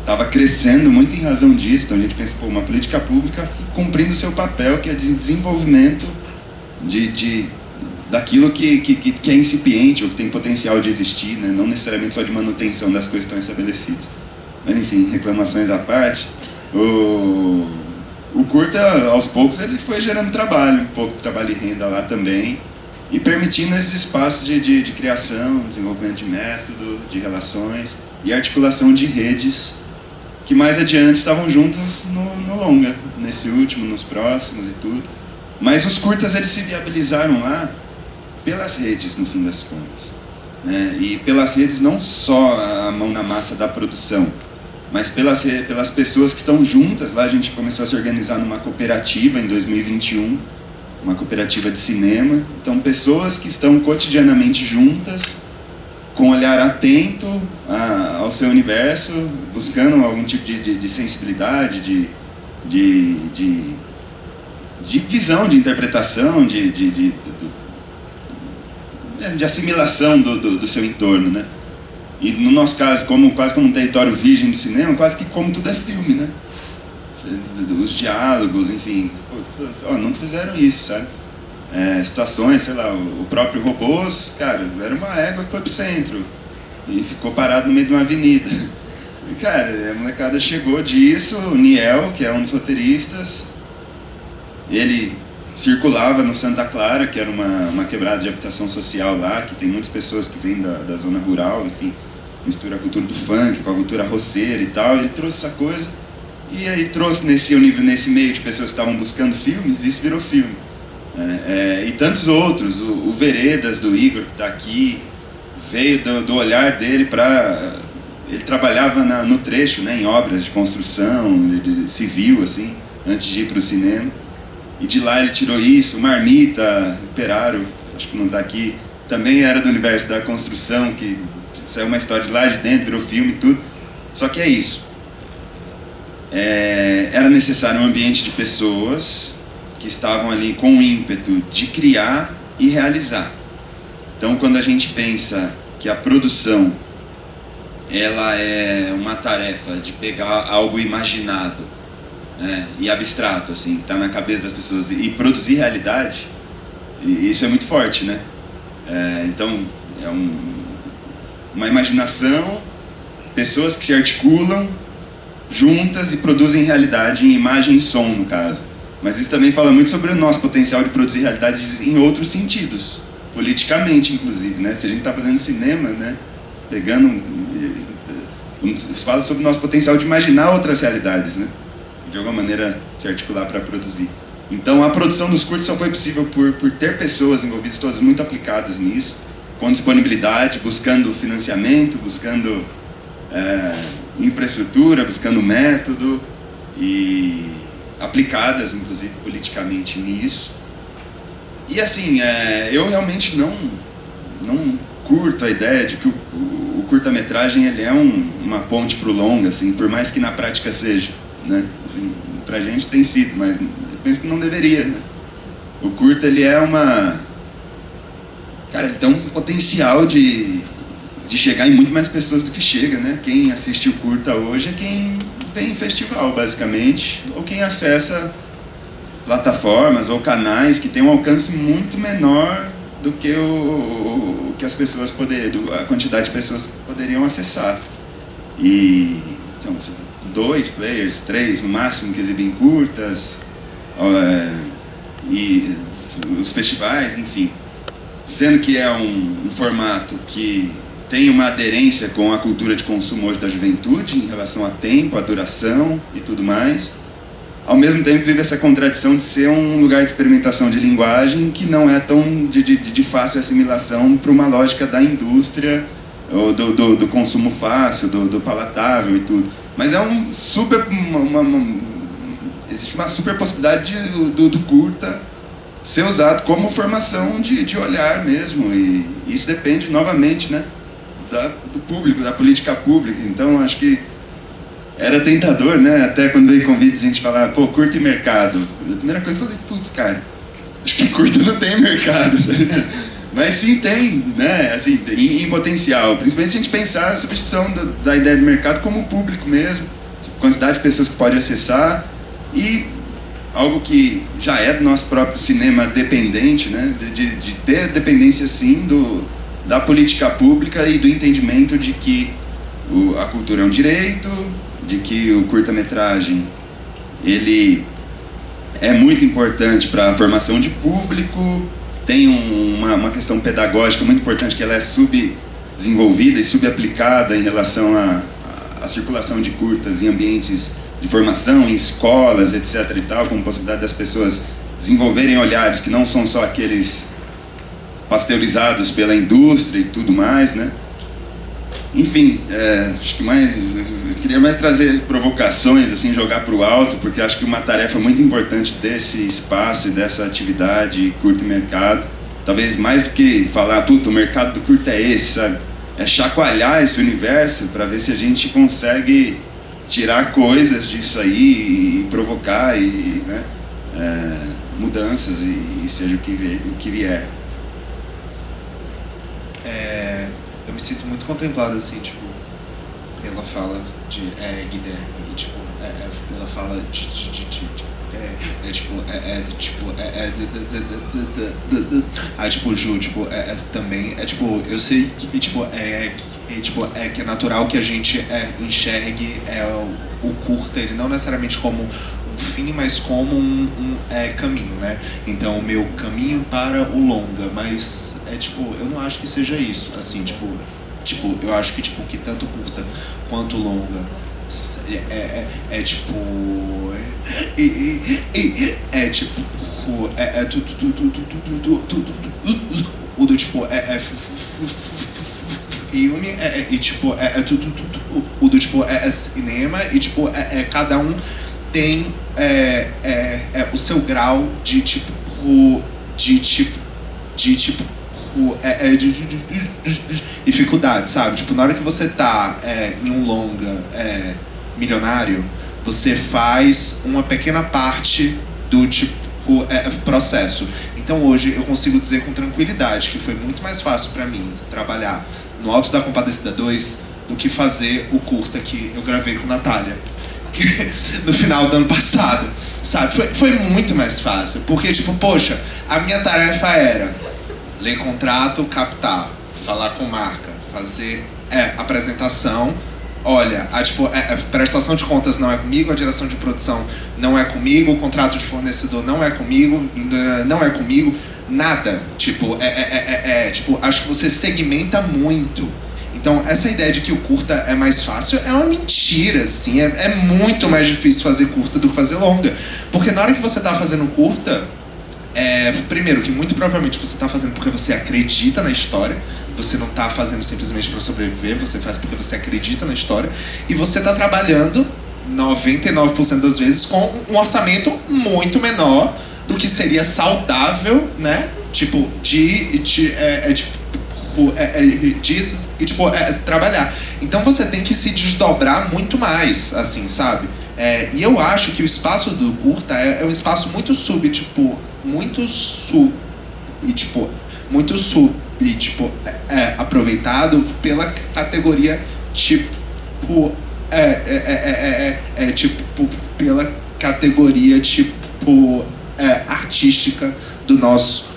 estava crescendo muito em razão disso. Então a gente pensa, pô, uma política pública cumprindo o seu papel, que é de desenvolvimento daquilo que é incipiente ou que tem potencial de existir, né? Não necessariamente só de manutenção das coisas que estão estabelecidas. Mas enfim, reclamações à parte, o curta, aos poucos, ele foi gerando trabalho, um pouco de trabalho e renda lá também, e permitindo esses espaços de criação, desenvolvimento de método, de relações e articulação de redes que mais adiante estavam juntas no longa, nesse último, nos próximos e tudo. Mas os curtas, eles se viabilizaram lá pelas redes, no fim das contas, né? E pelas redes não só a mão na massa da produção, mas pelas pessoas que estão juntas. Lá a gente começou a se organizar numa cooperativa em 2021, uma cooperativa de cinema. Então, pessoas que estão cotidianamente juntas, com um olhar atento ao seu universo, buscando algum tipo de sensibilidade, de visão, de interpretação, de assimilação do seu entorno, né? E no nosso caso, quase como um território virgem do cinema, quase que como tudo é filme, né? Os diálogos, enfim, nunca fizeram isso, sabe? Situações, sei lá, o próprio Robôs, cara, era uma égua que foi pro centro e ficou parado no meio de uma avenida. E, cara, a molecada chegou disso. O Niel, que é um dos roteiristas, ele circulava no Santa Clara, que era uma quebrada de habitação social lá, que tem muitas pessoas que vêm da zona rural, enfim, mistura a cultura do funk com a cultura roceira e tal. Ele trouxe essa coisa e aí trouxe nesse meio de pessoas que estavam buscando filmes, e isso virou filme. E tantos outros, o Veredas do Igor, que está aqui, veio do olhar dele para... Ele trabalhava no trecho, né, em obras de construção, de civil, assim, antes de ir para o cinema. E de lá ele tirou isso. O Marmita, o Peraro, acho que não está aqui, também era do universo da construção, que saiu uma história de lá de dentro, virou filme e tudo. Só que é isso. Era necessário um ambiente de pessoas que estavam ali com o ímpeto de criar e realizar. Então, quando a gente pensa que a produção ela é uma tarefa de pegar algo imaginado, né, e abstrato, assim, que está na cabeça das pessoas, e produzir realidade, e isso é muito forte, né? Então, é uma imaginação, pessoas que se articulam juntas e produzem realidade em imagem e som, no caso. Mas isso também fala muito sobre o nosso potencial de produzir realidade em outros sentidos, politicamente, inclusive, né? Se a gente está fazendo cinema, né, pegando... fala sobre o nosso potencial de imaginar outras realidades, né? De alguma maneira se articular para produzir. Então a produção dos curtos só foi possível por ter pessoas envolvidas, todas muito aplicadas nisso, com disponibilidade, buscando financiamento, buscando infraestrutura, buscando método e aplicadas, inclusive, politicamente nisso. E assim, eu realmente não curto a ideia de que o curta-metragem ele é uma ponte para o longa, assim, por mais que na prática seja, né? Assim, pra gente tem sido, mas eu penso que não deveria, né? O curta ele é Cara, ele tem um potencial de chegar em muito mais pessoas do que chega, né? Quem assiste o curta hoje é quem vem em festival, basicamente, ou quem acessa plataformas ou canais que têm um alcance muito menor do que o que as pessoas a quantidade de pessoas poderiam acessar. E então, 2 players, 3 no máximo que exibem curtas, e os festivais, enfim. Sendo que é um formato que tem uma aderência com a cultura de consumo hoje da juventude em relação a tempo, a duração e tudo mais. Ao mesmo tempo vive essa contradição de ser um lugar de experimentação de linguagem que não é tão de fácil assimilação para uma lógica da indústria, ou do consumo fácil, do palatável e tudo. Mas é existe uma super possibilidade do curta ser usado como formação de olhar mesmo, e isso depende novamente, né, do público, da política pública. Então acho que era tentador, né, até quando veio convite a gente falar, pô, curta e mercado. A primeira coisa eu falei, putz, cara, acho que curta não tem mercado, mas sim tem, né, assim, em potencial, principalmente se a gente pensar a substituição da ideia de mercado como público mesmo, quantidade de pessoas que pode acessar, e algo que já é do nosso próprio cinema dependente, né, de ter dependência sim da política pública e do entendimento de que a cultura é um direito, de que o curta-metragem ele é muito importante para a formação de público, tem uma questão pedagógica muito importante, que ela é subdesenvolvida e subaplicada em relação à circulação de curtas em ambientes de formação, em escolas, etc. e tal, com possibilidade das pessoas desenvolverem olhares que não são só aqueles pasteurizados pela indústria e tudo mais, né? Enfim, acho que eu queria mais trazer provocações, assim, jogar para o alto, porque acho que uma tarefa muito importante desse espaço e dessa atividade curta e mercado, talvez mais do que falar, puta, o mercado do curta é esse, sabe? É chacoalhar esse universo para ver se a gente consegue tirar coisas disso aí e provocar né, mudanças e seja o que vier. Eu me sinto muito contemplado, assim, tipo, pela fala de Guilherme, e, tipo, pela fala Ju, tipo, também, tipo, eu sei que, tipo, que é natural que a gente enxergue o curta, ele não necessariamente como um fim, mas como um caminho, né? Então, o meu caminho para o longa, mas tipo, eu não acho que seja isso, assim, tipo, eu acho que, tipo, que tanto curta quanto longa filme, e tipo, o do tipo, cinema, e tipo, cada um tem o seu grau de dificuldade, sabe? Tipo, na hora que você tá em um longa milionário, você faz uma pequena parte do tipo processo. Então hoje eu consigo dizer com tranquilidade que foi muito mais fácil para mim trabalhar no Alto da Compadecida 2 do que fazer o curta que eu gravei com Natália no final do ano passado, sabe? Foi muito mais fácil, porque, tipo, poxa, a minha tarefa era ler contrato, captar, falar com marca, fazer apresentação. Olha, a prestação de contas não é comigo, a direção de produção não é comigo, o contrato de fornecedor não é comigo, nada. Tipo, tipo, acho que você segmenta muito. Então, essa ideia de que o curta é mais fácil é uma mentira, assim. É muito mais difícil fazer curta do que fazer longa. Porque na hora que você tá fazendo curta, primeiro, que muito provavelmente você tá fazendo porque você acredita na história. Você não tá fazendo simplesmente para sobreviver, você faz porque você acredita na história. E você tá trabalhando 99% das vezes com um orçamento muito menor do que seria saudável, né? Tipo, trabalhar. Então você tem que se desdobrar muito mais, assim, sabe? E eu acho que o espaço do curta é um espaço muito aproveitado pela categoria pela categoria artística do nosso,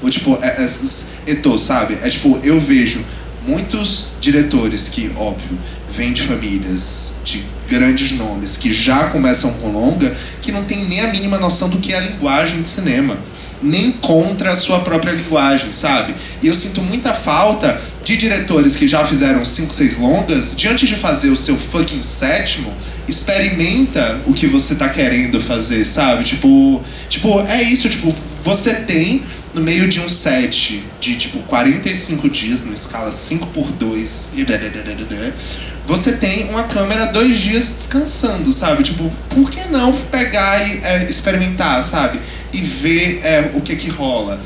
sabe? Eu vejo muitos diretores que, óbvio, vêm de famílias de grandes nomes, que já começam com longa, que não tem nem a mínima noção do que é a linguagem de cinema, nem contra a sua própria linguagem, sabe? E eu sinto muita falta de diretores que já fizeram 5, 6 longas, diante de fazer o seu fucking 7º, experimenta o que você tá querendo fazer, sabe? É isso, você tem, no meio de um set de 45 dias, numa escala 5x2, você tem uma câmera 2 dias descansando, sabe? Por que não pegar e experimentar, sabe? E ver o que rola.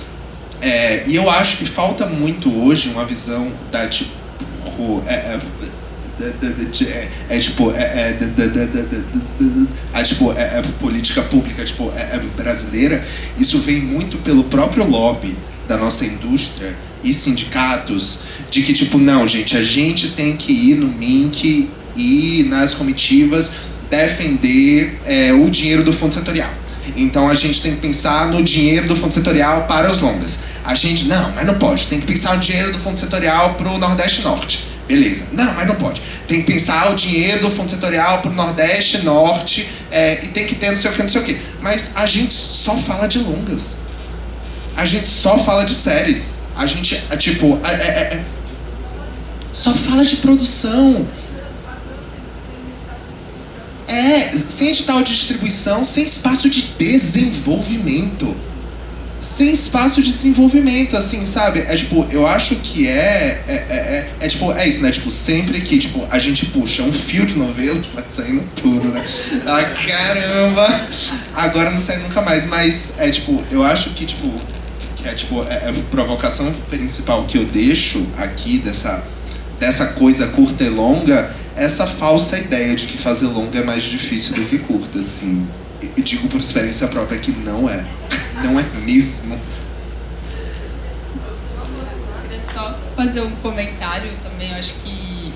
E eu acho que falta muito hoje uma visão da política pública brasileira. Isso vem muito pelo próprio lobby da nossa indústria e sindicatos, de que não, gente, a gente tem que ir no MINC e nas comitivas defender o dinheiro do fundo setorial. Então a gente tem que pensar no dinheiro do fundo setorial para os longas. A gente, não, mas não pode. Tem que pensar o dinheiro do fundo setorial para o Nordeste Norte. Beleza. Não, mas não pode. Tem que pensar o dinheiro do fundo setorial para o Nordeste Norte e tem que ter não sei o que, não sei o que. Mas a gente só fala de longas. A gente só fala de séries. A gente, só fala de produção. Sem edital de distribuição, sem espaço de desenvolvimento. Sem espaço de desenvolvimento, assim, sabe? Eu acho que é isso, né? Sempre que, a gente puxa um fio de novelo, vai saindo tudo, né? Ah, caramba! Agora não sai nunca mais, mas, eu acho que, a provocação principal que eu deixo aqui dessa coisa curta e longa, essa falsa ideia de que fazer longa é mais difícil do que curta, assim. Eu digo por experiência própria que não é. Não é mesmo. Eu queria só fazer um comentário também, eu acho que...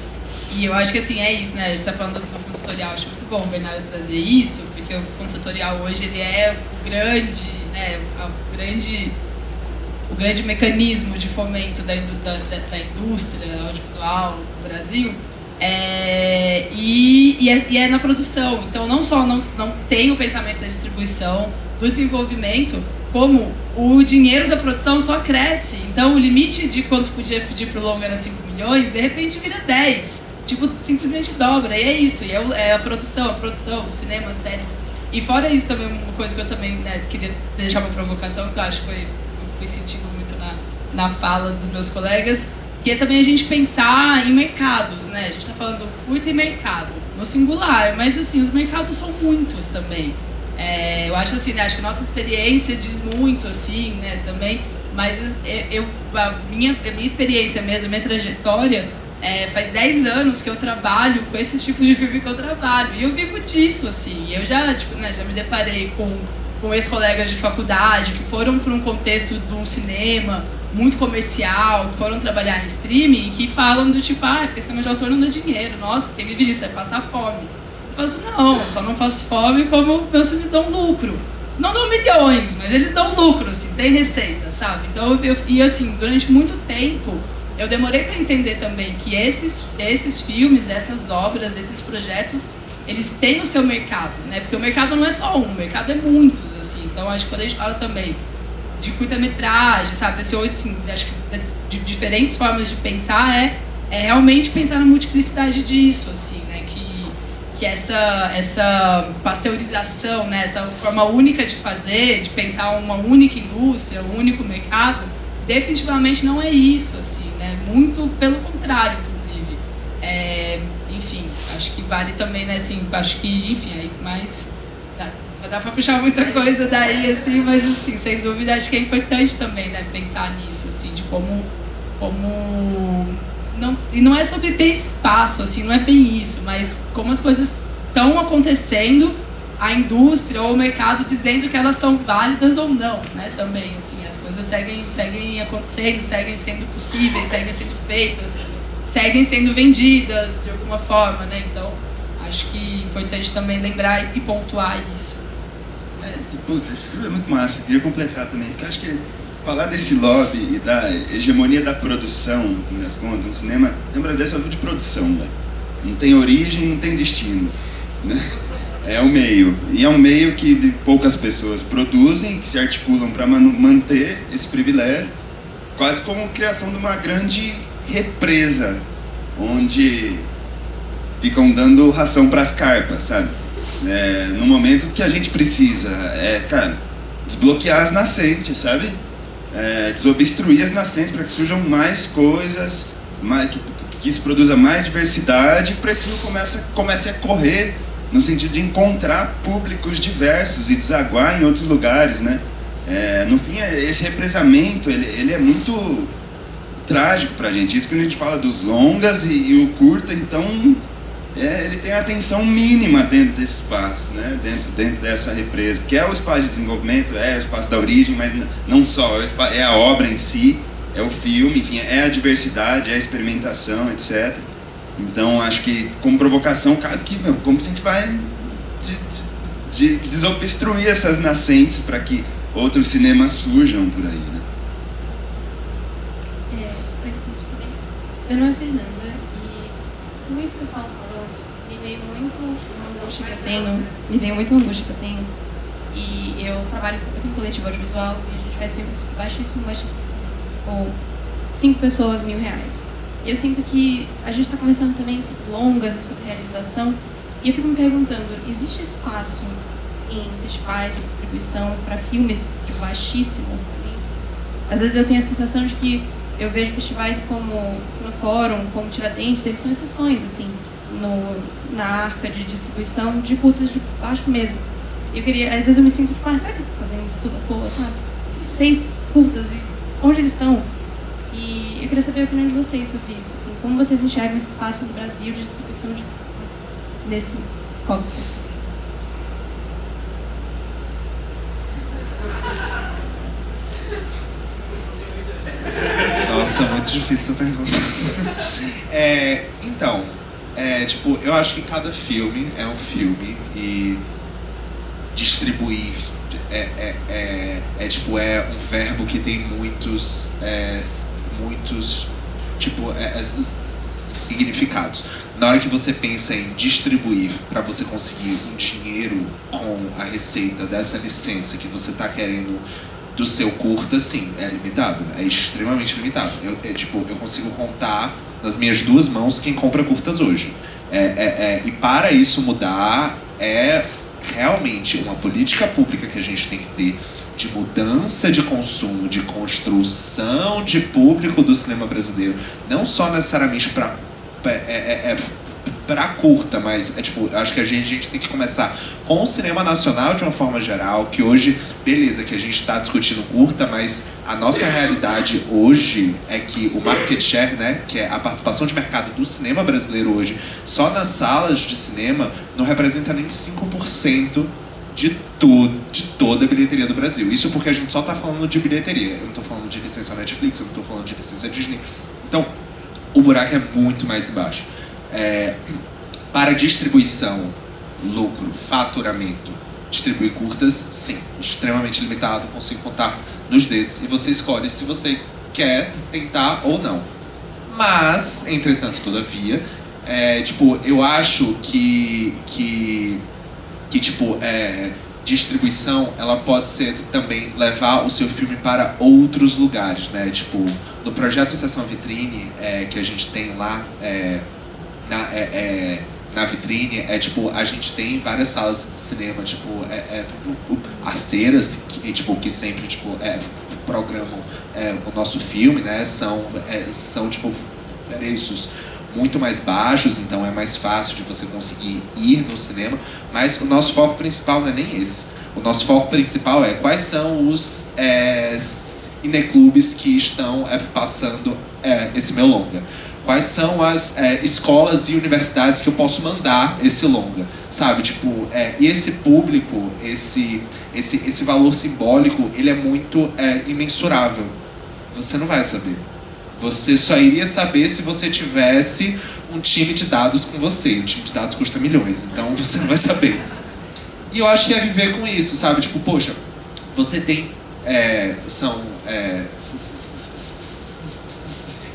E eu acho que, assim, é isso, né? A gente tá falando do fundo tutorial, acho muito bom o Bernardo trazer isso, porque o fundo tutorial hoje, ele é o grande, né? O grande mecanismo de fomento da indústria audiovisual no Brasil. E é na produção. Então, não só não tem o pensamento da distribuição, do desenvolvimento, como o dinheiro da produção só cresce. Então, o limite de quanto podia pedir pro longa era 5 milhões, de repente vira 10. Simplesmente dobra. E é isso. E é a produção, o cinema, a série. E fora isso, também, uma coisa que eu também queria deixar uma provocação, que eu acho que eu fui sentindo muito na fala dos meus colegas, que é também a gente pensar em mercados, né? A gente está falando curta e mercado, no singular, mas assim, os mercados são muitos também. Eu acho assim, né? Acho que a nossa experiência diz muito, assim, né, também, mas a minha experiência mesmo, a minha trajetória, faz 10 anos que eu trabalho com esses tipos de filme que eu trabalho, e eu vivo disso, assim. Eu já me deparei com ex-colegas de faculdade que foram para um contexto de um cinema muito comercial, que foram trabalhar em streaming e que falam do porque cinema de autor não dá dinheiro, nossa, quem vive disso vai passar fome. Eu faço, não, só não faço fome como meus filmes dão lucro. Não dão milhões, mas eles dão lucro, assim, tem receita, sabe? Então, e assim, durante muito tempo, eu demorei para entender também que esses filmes, essas obras, esses projetos, eles têm o seu mercado, né? Porque o mercado não é só um, o mercado é muitos, assim. Então, acho que quando a gente fala também de curta-metragem, sabe? Assim, acho que de diferentes formas de pensar é realmente pensar na multiplicidade disso, assim, né? Que essa pasteurização, né? Essa forma única de fazer, de pensar uma única indústria, um único mercado, definitivamente não é isso, assim, né? Muito pelo contrário, inclusive. Enfim, acho que vale também, né? Assim, acho que, enfim, aí mais dá para puxar muita coisa daí, assim, mas assim, sem dúvida, acho que é importante também, né? Pensar nisso, assim, de como não, e não é sobre ter espaço, assim, não é bem isso, mas como as coisas estão acontecendo, a indústria ou o mercado dizendo que elas são válidas ou não, né, também, assim, as coisas seguem acontecendo, seguem sendo possíveis, seguem sendo feitas, seguem sendo vendidas de alguma forma, né, então acho que é importante também lembrar e pontuar isso. Putz, esse filme é muito massa, eu queria completar também, porque acho que falar desse lobby e da hegemonia da produção, no fim das contas, no cinema, lembra dessa vida de produção, velho. Não tem origem, não tem destino, né? É o meio. E é um meio que poucas pessoas produzem, que se articulam para manter esse privilégio, quase como a criação de uma grande represa, onde ficam dando ração para as carpas, sabe? No momento que a gente precisa, cara, desbloquear as nascentes, sabe? Desobstruir as nascentes para que surjam mais coisas, que isso produza mais diversidade, e para isso comece a correr no sentido de encontrar públicos diversos e desaguar em outros lugares, né? No fim, esse represamento ele é muito trágico para a gente. Isso que a gente fala dos longas e o curta, então ele tem a atenção mínima dentro desse espaço, né? dentro dessa represa, que é o espaço de desenvolvimento, é o espaço da origem, mas não só, é a obra em si, é o filme, enfim, é a diversidade, é a experimentação, etc. Então, acho que como provocação, cara, como que a gente vai desobstruir essas nascentes para que outros cinemas surjam por aí, né? Meu nome é Fernanda e com isso que vocês estavam falando, me veio muito uma angústia que eu tenho, e eu tenho um coletivo audiovisual e a gente faz filmes baixíssimo ou 5 pessoas, R$1.000. E eu sinto que a gente está conversando também sobre longas e sobre realização, e eu fico me perguntando, existe espaço em festivais de distribuição para filmes de baixíssimo orçamento? Às vezes eu tenho a sensação de que eu vejo festivais como no Fórum, como Tiradentes, eles são exceções, assim, na arca de distribuição de curtas de baixo mesmo. Eu queria, às vezes eu me sinto tipo, será que eu tô fazendo isso tudo à toa, sabe? 6 curtas, e onde eles estão? E eu queria saber a opinião de vocês sobre isso, assim, como vocês enxergam esse espaço no Brasil de distribuição desse foco específico? Nossa, muito difícil essa pergunta. Então, eu acho que cada filme é um filme e distribuir é um verbo que tem muitos significados. Na hora que você pensa em distribuir para você conseguir um dinheiro com a receita dessa licença que você está querendo do seu curta, sim, é limitado, é extremamente limitado. Eu consigo contar nas minhas 2 mãos quem compra curtas hoje. E para isso mudar, é realmente uma política pública que a gente tem que ter de mudança de consumo, de construção de público do cinema brasileiro, não só necessariamente para curta, mas acho que a gente tem que começar com o cinema nacional de uma forma geral, que hoje, beleza, que a gente está discutindo curta, mas a nossa realidade hoje é que o market share, né, que é a participação de mercado do cinema brasileiro hoje, só nas salas de cinema, não representa nem 5% de toda a bilheteria do Brasil. Isso porque a gente só está falando de bilheteria. Eu não estou falando de licença Netflix, eu não estou falando de licença Disney. Então, o buraco é muito mais embaixo. Para distribuição, lucro, faturamento, distribuir curtas, sim, extremamente limitado, consigo contar nos dedos, e você escolhe se você quer tentar ou não. Mas, entretanto, todavia, eu acho que distribuição, ela pode ser também levar o seu filme para outros lugares, né? Tipo, no projeto Sessão Vitrine, que a gente tem lá na vitrine, tipo, a gente tem várias salas de cinema, tipo, parceiras que sempre, tipo, programam o nosso filme, né? São tipo, preços muito mais baixos, então é mais fácil de você conseguir ir no cinema, mas o nosso foco principal não é nem esse. O nosso foco principal é quais são os cineclubes que estão passando esse meu longa. Quais são as escolas e universidades que eu posso mandar esse longa, sabe? Tipo, e esse público, esse valor simbólico, ele é muito imensurável. Você não vai saber. Você só iria saber se você tivesse um time de dados com você. Um time de dados custa milhões, então você não vai saber. E eu acho que é viver com isso, sabe? Tipo, poxa, você tem... são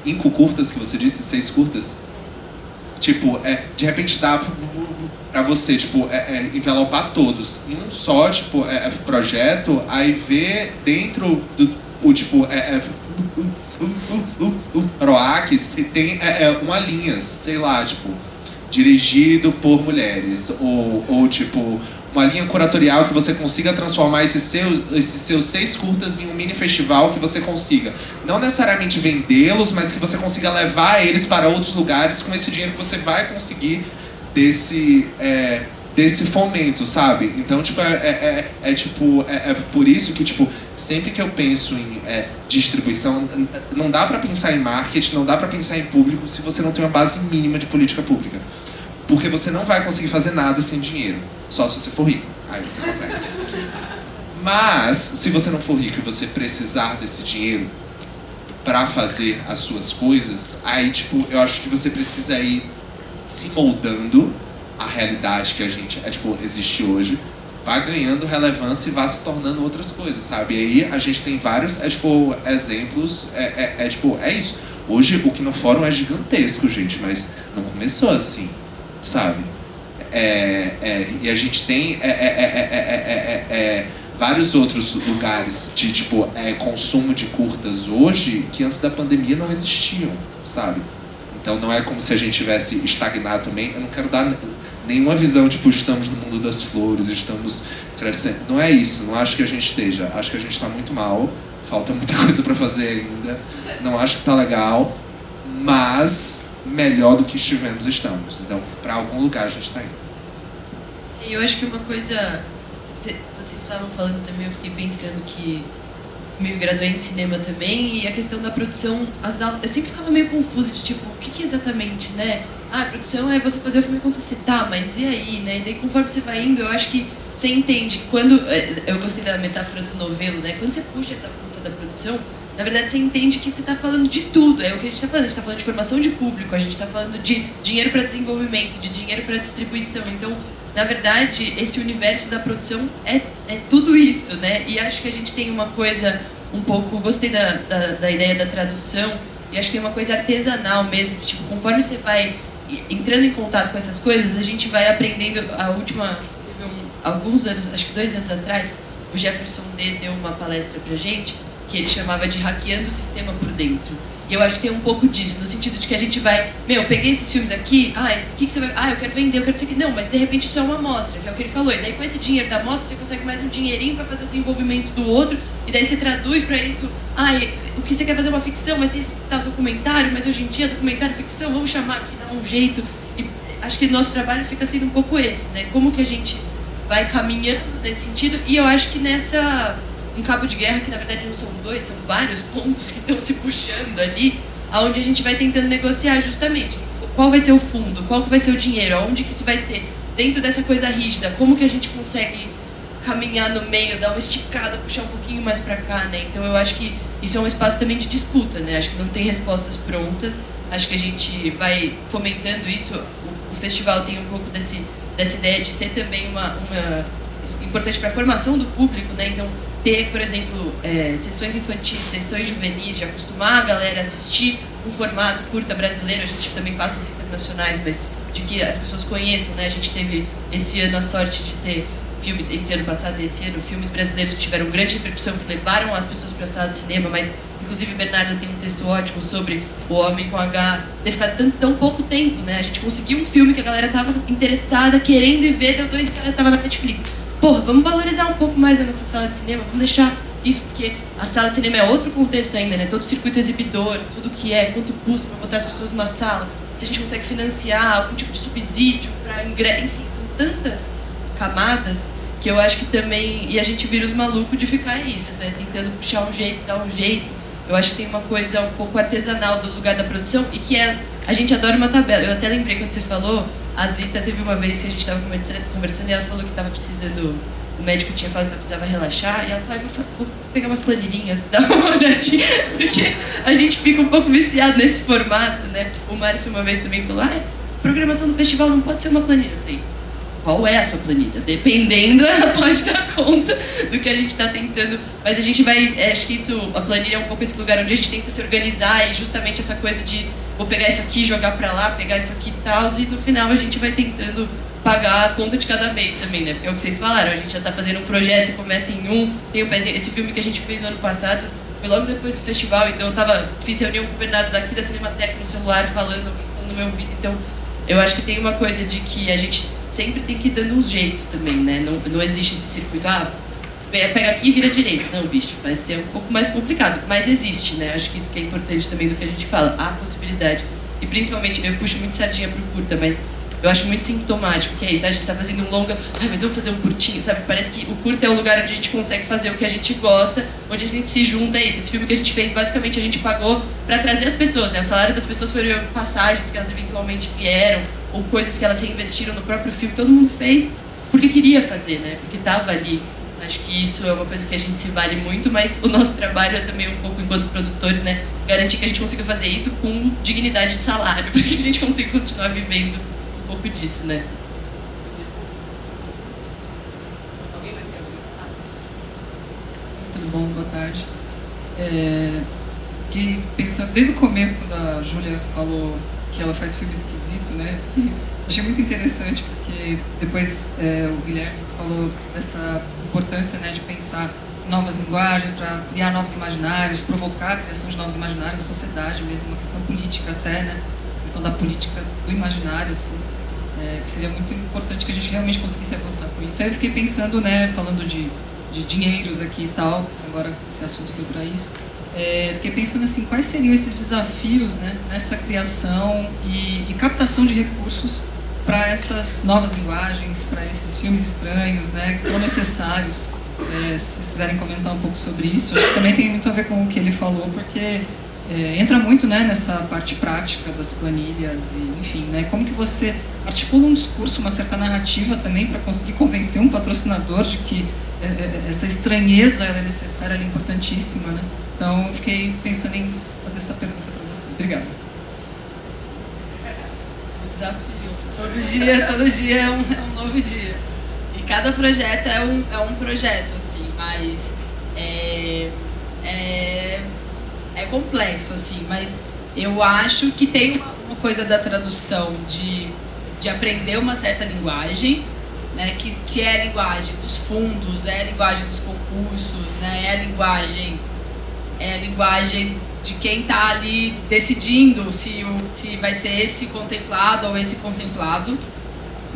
5 curtas que você disse, 6 curtas. Tipo, de repente dá pra você, tipo, envelopar todos em um só, tipo, projeto, aí ver dentro do, tipo, ROAC, se tem uma linha, sei lá, tipo, dirigido por mulheres, ou tipo, uma linha curatorial que você consiga transformar esses seus 6 curtas em um mini festival, que você consiga não necessariamente vendê-los, mas que você consiga levar eles para outros lugares com esse dinheiro que você vai conseguir desse fomento, sabe? Então, tipo, por isso que, tipo, sempre que eu penso em distribuição, não dá pra pensar em marketing, não dá pra pensar em público se você não tem uma base mínima de política pública. Porque você não vai conseguir fazer nada sem dinheiro. Só se você for rico. Aí você consegue. Mas, se você não for rico e você precisar desse dinheiro pra fazer as suas coisas, aí, tipo, eu acho que você precisa ir se moldando a realidade que a gente, tipo, existe hoje, vai ganhando relevância e vai se tornando outras coisas, sabe? E aí a gente tem vários, tipo, exemplos, tipo, é isso. Hoje o Kinofórum é gigantesco, gente, mas não começou assim, sabe? E a gente tem vários outros lugares de, tipo, consumo de curtas hoje que antes da pandemia não existiam, sabe? Então não é como se a gente tivesse estagnado também. Eu não quero dar nenhuma visão, tipo, estamos no mundo das flores, estamos crescendo. Não é isso, não acho que a gente esteja. Acho que a gente está muito mal, falta muita coisa para fazer ainda. Não acho que está legal, mas melhor do que estamos. Então, para algum lugar a gente está indo. Eu acho que uma coisa... Vocês estavam falando também, eu fiquei pensando que me graduei em cinema também, e a questão da produção, as aulas, eu sempre ficava meio confusa de tipo, o que exatamente, né? A produção é você fazer o filme acontecer, tá, mas e aí, né? E daí conforme você vai indo, eu acho que você entende que quando, eu gostei da metáfora do novelo, né? Quando você puxa essa ponta da produção, na verdade você entende que você está falando de tudo, é o que a gente está falando, a gente está falando de formação de público, a gente está falando de dinheiro para desenvolvimento, de dinheiro para distribuição, então, na verdade, esse universo da produção é tudo isso, né? E acho que a gente tem uma coisa um pouco... Gostei da ideia da tradução, e acho que tem uma coisa artesanal mesmo, que, tipo, conforme você vai entrando em contato com essas coisas, a gente vai aprendendo. Alguns anos, acho que 2 anos atrás, o Jefferson D deu uma palestra pra gente, que ele chamava de Hackeando o Sistema por Dentro. E eu acho que tem um pouco disso, no sentido de que a gente vai... eu peguei esses filmes aqui, o que você vai... eu quero vender, eu quero dizer que... Não, mas de repente isso é uma amostra, que é o que ele falou. E daí com esse dinheiro da amostra, você consegue mais um dinheirinho para fazer o desenvolvimento do outro, e daí você traduz para isso... o que você quer fazer é uma ficção, mas tem esse tal documentário, mas hoje em dia documentário e ficção, vamos chamar aqui, dá um jeito. E acho que o nosso trabalho fica sendo um pouco esse, né? Como que a gente vai caminhando nesse sentido, e eu acho que um cabo de guerra, que na verdade não são 2, são vários pontos que estão se puxando ali, aonde a gente vai tentando negociar justamente qual vai ser o fundo, qual que vai ser o dinheiro, aonde que isso vai ser, dentro dessa coisa rígida, como que a gente consegue caminhar no meio, dar uma esticada, puxar um pouquinho mais pra cá, né? Então eu acho que isso é um espaço também de disputa, né? Acho que não tem respostas prontas, acho que a gente vai fomentando isso. O festival tem um pouco dessa ideia de ser também uma importante para a formação do público, né? Então, ter, por exemplo, sessões infantis, sessões juvenis, de acostumar a galera a assistir um formato curta brasileiro. A gente também passa os internacionais, mas de que as pessoas conheçam, né? A gente teve esse ano a sorte de ter filmes, entre ano passado e esse ano, filmes brasileiros que tiveram grande repercussão, que levaram as pessoas para a sala de cinema, mas inclusive Bernardo tem um texto ótimo sobre O Homem com H ter ficado tão pouco tempo, né? A gente conseguiu um filme que a galera tava interessada, querendo ir ver, deu 2 dias, tava na Netflix. Porra, vamos valorizar um pouco mais a nossa sala de cinema, vamos deixar isso, porque a sala de cinema é outro contexto ainda, né? Todo o circuito exibidor, tudo que é, quanto custa para botar as pessoas numa sala, se a gente consegue financiar algum tipo de subsídio para ingresso, enfim, são tantas camadas que eu acho que também... E a gente vira os malucos de ficar isso, né? Tentando puxar um jeito, dar um jeito. Eu acho que tem uma coisa um pouco artesanal do lugar da produção e que a gente adora uma tabela. Eu até lembrei quando você falou, a Zita teve uma vez que a gente estava conversando e ela falou que estava precisando... O médico tinha falado que ela precisava relaxar e ela falou, vou pegar umas planilhinhas, dar uma olhadinha, porque a gente fica um pouco viciado nesse formato, né? O Márcio uma vez também falou, programação do festival não pode ser uma planilha. Eu falei, qual é a sua planilha? Dependendo, ela pode dar conta do que a gente está tentando. Mas a gente vai, acho que isso, a planilha é um pouco esse lugar onde a gente tenta se organizar e justamente essa coisa de vou pegar isso aqui, jogar pra lá, pegar isso aqui e tal, e no final a gente vai tentando pagar a conta de cada mês também, né? Porque é o que vocês falaram, a gente já tá fazendo um projeto, você começa em tem o pezinho. Esse filme que a gente fez no ano passado foi logo depois do festival, então eu fiz reunião com o Bernardo daqui da Cinemateca no celular, falando no meu vídeo. Então, eu acho que tem uma coisa de que a gente sempre tem que ir dando uns jeitos também, né? Não existe esse circuito, pega aqui e vira direito. Não, bicho, vai ser um pouco mais complicado, mas existe, né? Acho que isso que é importante também do que a gente fala, há possibilidade. E principalmente, eu puxo muito sardinha pro curta, mas eu acho muito sintomático, que é isso, a gente tá fazendo um longa, mas vamos fazer um curtinho, sabe? Parece que o curta é o lugar onde a gente consegue fazer o que a gente gosta, onde a gente se junta, é isso. Esse filme que a gente fez, basicamente, a gente pagou pra trazer as pessoas, né? O salário das pessoas foram passagens que elas eventualmente vieram, ou coisas que elas reinvestiram no próprio filme. Todo mundo fez porque queria fazer, né? Porque tava ali. Acho que isso é uma coisa que a gente se vale muito, mas o nosso trabalho é também um pouco, enquanto produtores, né? Garantir que a gente consiga fazer isso com dignidade de salário, para que a gente consiga continuar vivendo um pouco disso, né? Alguém vai perguntar? Tudo bom? Boa tarde. Fiquei pensando, desde o começo, quando a Júlia falou que ela faz filme esquisito, né? Achei muito interessante, porque depois o Guilherme falou dessa importância, né, de pensar novas linguagens para criar novos imaginários, provocar a criação de novos imaginários da sociedade mesmo, uma questão política até, né? A questão da política do imaginário, assim, que seria muito importante que a gente realmente conseguisse avançar com isso. Aí eu fiquei pensando, né, falando de dinheiros aqui e tal, agora esse assunto foi para isso, fiquei pensando assim, quais seriam esses desafios, né, nessa criação e captação de recursos para essas novas linguagens, para esses filmes estranhos, né, que são necessários. Se vocês quiserem comentar um pouco sobre isso, acho que também tem muito a ver com o que ele falou, porque entra muito, né, nessa parte prática das planilhas e, enfim, né, como que você articula um discurso, uma certa narrativa também para conseguir convencer um patrocinador de que essa estranheza ela é necessária, ela é importantíssima, né? Então, eu fiquei pensando em fazer essa pergunta para vocês. Obrigada. Desafio. Todo dia é um novo dia. E cada projeto é um projeto, assim, mas é complexo, assim, mas eu acho que tem uma coisa da tradução de aprender uma certa linguagem, né, que é a linguagem dos fundos, é a linguagem dos concursos, né, é a linguagem de quem está ali decidindo se vai ser esse contemplado ou esse contemplado.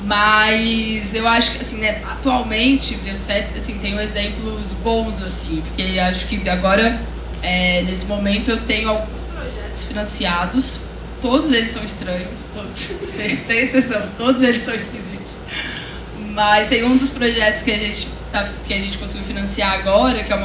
Mas eu acho que, assim, né, atualmente, eu até, assim, tenho exemplos bons, assim, porque acho que agora, nesse momento, eu tenho alguns projetos financiados, todos eles são estranhos, todos, sem exceção, todos eles são esquisitos. Mas tem um dos projetos que a gente conseguiu financiar agora, que é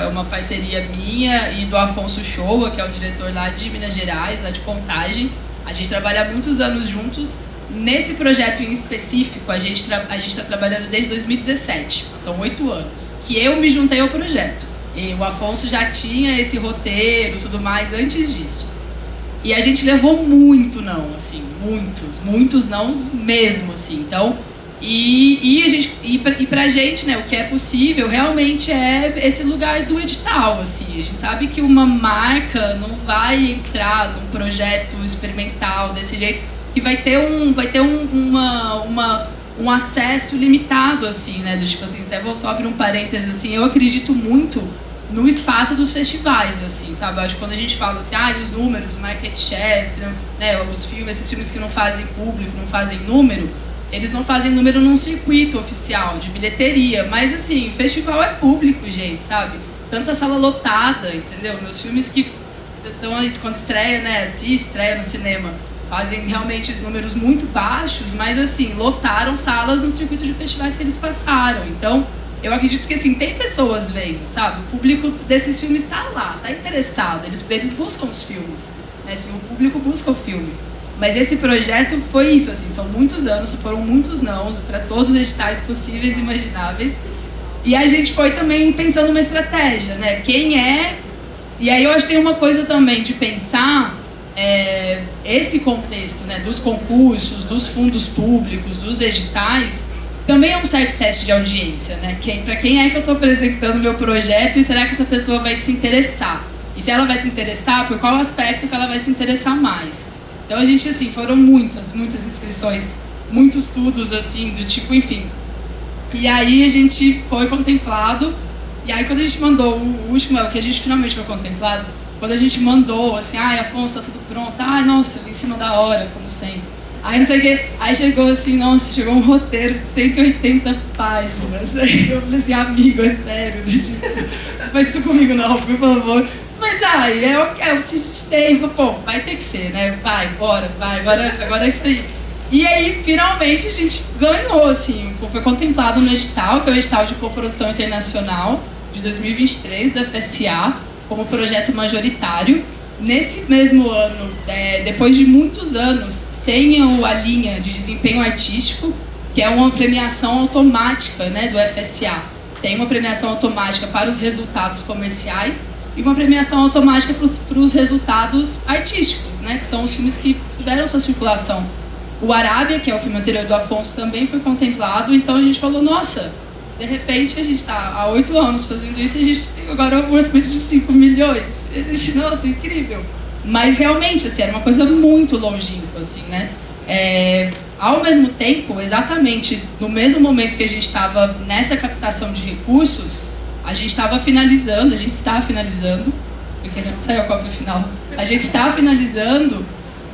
uma parceria minha e do Afonso Shoa, que é um diretor lá de Minas Gerais, lá de Contagem. A gente trabalha há muitos anos juntos. Nesse projeto em específico, a gente está trabalhando desde 2017, são 8 anos, que eu me juntei ao projeto. E o Afonso já tinha esse roteiro e tudo mais antes disso. E a gente levou muito não, assim, muitos não mesmo, assim. Então, e pra gente, né, o que é possível realmente é esse lugar do edital, assim. A gente sabe que uma marca não vai entrar num projeto experimental desse jeito, que vai ter um acesso limitado, assim, né? Do tipo assim, até vou só abrir um parênteses, assim, eu acredito muito no espaço dos festivais, assim, sabe? Eu acho que quando a gente fala assim, os números, o market share, né, os filmes, esses filmes que não fazem público, não fazem número, eles não fazem número num circuito oficial de bilheteria, mas assim, festival é público, gente, sabe? Tanta sala lotada, entendeu? Meus filmes que estão aí, quando estreia, né, se estreia no cinema, fazem realmente números muito baixos, mas assim, lotaram salas no circuito de festivais que eles passaram. Então, eu acredito que assim, tem pessoas vendo, sabe? O público desses filmes está lá, está interessado, eles buscam os filmes, né? Assim, o público busca o filme. Mas esse projeto foi isso, assim, são muitos anos, foram muitos nãos para todos os editais possíveis e imagináveis. E a gente foi também pensando uma estratégia, né? Quem é... E aí eu acho que tem uma coisa também de pensar esse contexto, né, dos concursos, dos fundos públicos, dos editais, também é um certo teste de audiência, né? Para quem é que eu estou apresentando o meu projeto e será que essa pessoa vai se interessar? E se ela vai se interessar, por qual aspecto que ela vai se interessar mais? Então a gente, assim, foram muitas inscrições, muitos estudos, assim, do tipo, enfim. E aí a gente foi contemplado, e aí quando a gente mandou o último, o que a gente finalmente foi contemplado, quando a gente mandou, assim, Afonso, tá tudo pronto, nossa, em cima da hora, como sempre. Aí não sei o que, aí chegou assim, nossa, chegou um roteiro de 180 páginas. Aí eu falei assim, amigo, é sério, tipo, não faz isso comigo não, por favor. Mas é o que a gente tem, pô, vai ter que ser, né? Vai, bora, vai, agora é isso aí. E aí, finalmente, a gente ganhou, assim, foi contemplado no edital, que é o edital de coprodução internacional de 2023 do FSA, como projeto majoritário. Nesse mesmo ano, depois de muitos anos, sem a linha de desempenho artístico, que é uma premiação automática, né, do FSA. Tem uma premiação automática para os resultados comerciais e uma premiação automática para os resultados artísticos, né, que são os filmes que tiveram sua circulação. O Arábia, que é o filme anterior do Afonso, também foi contemplado, então a gente falou, nossa, de repente a gente está há 8 anos fazendo isso e a gente tem agora um orçamento de 5 milhões. E a gente, nossa, incrível. Mas realmente, assim, era uma coisa muito longínqua, assim, né? Ao mesmo tempo, exatamente no mesmo momento que a gente estava nessa captação de recursos, a gente está finalizando, porque ainda não saiu a cópia final, a gente está finalizando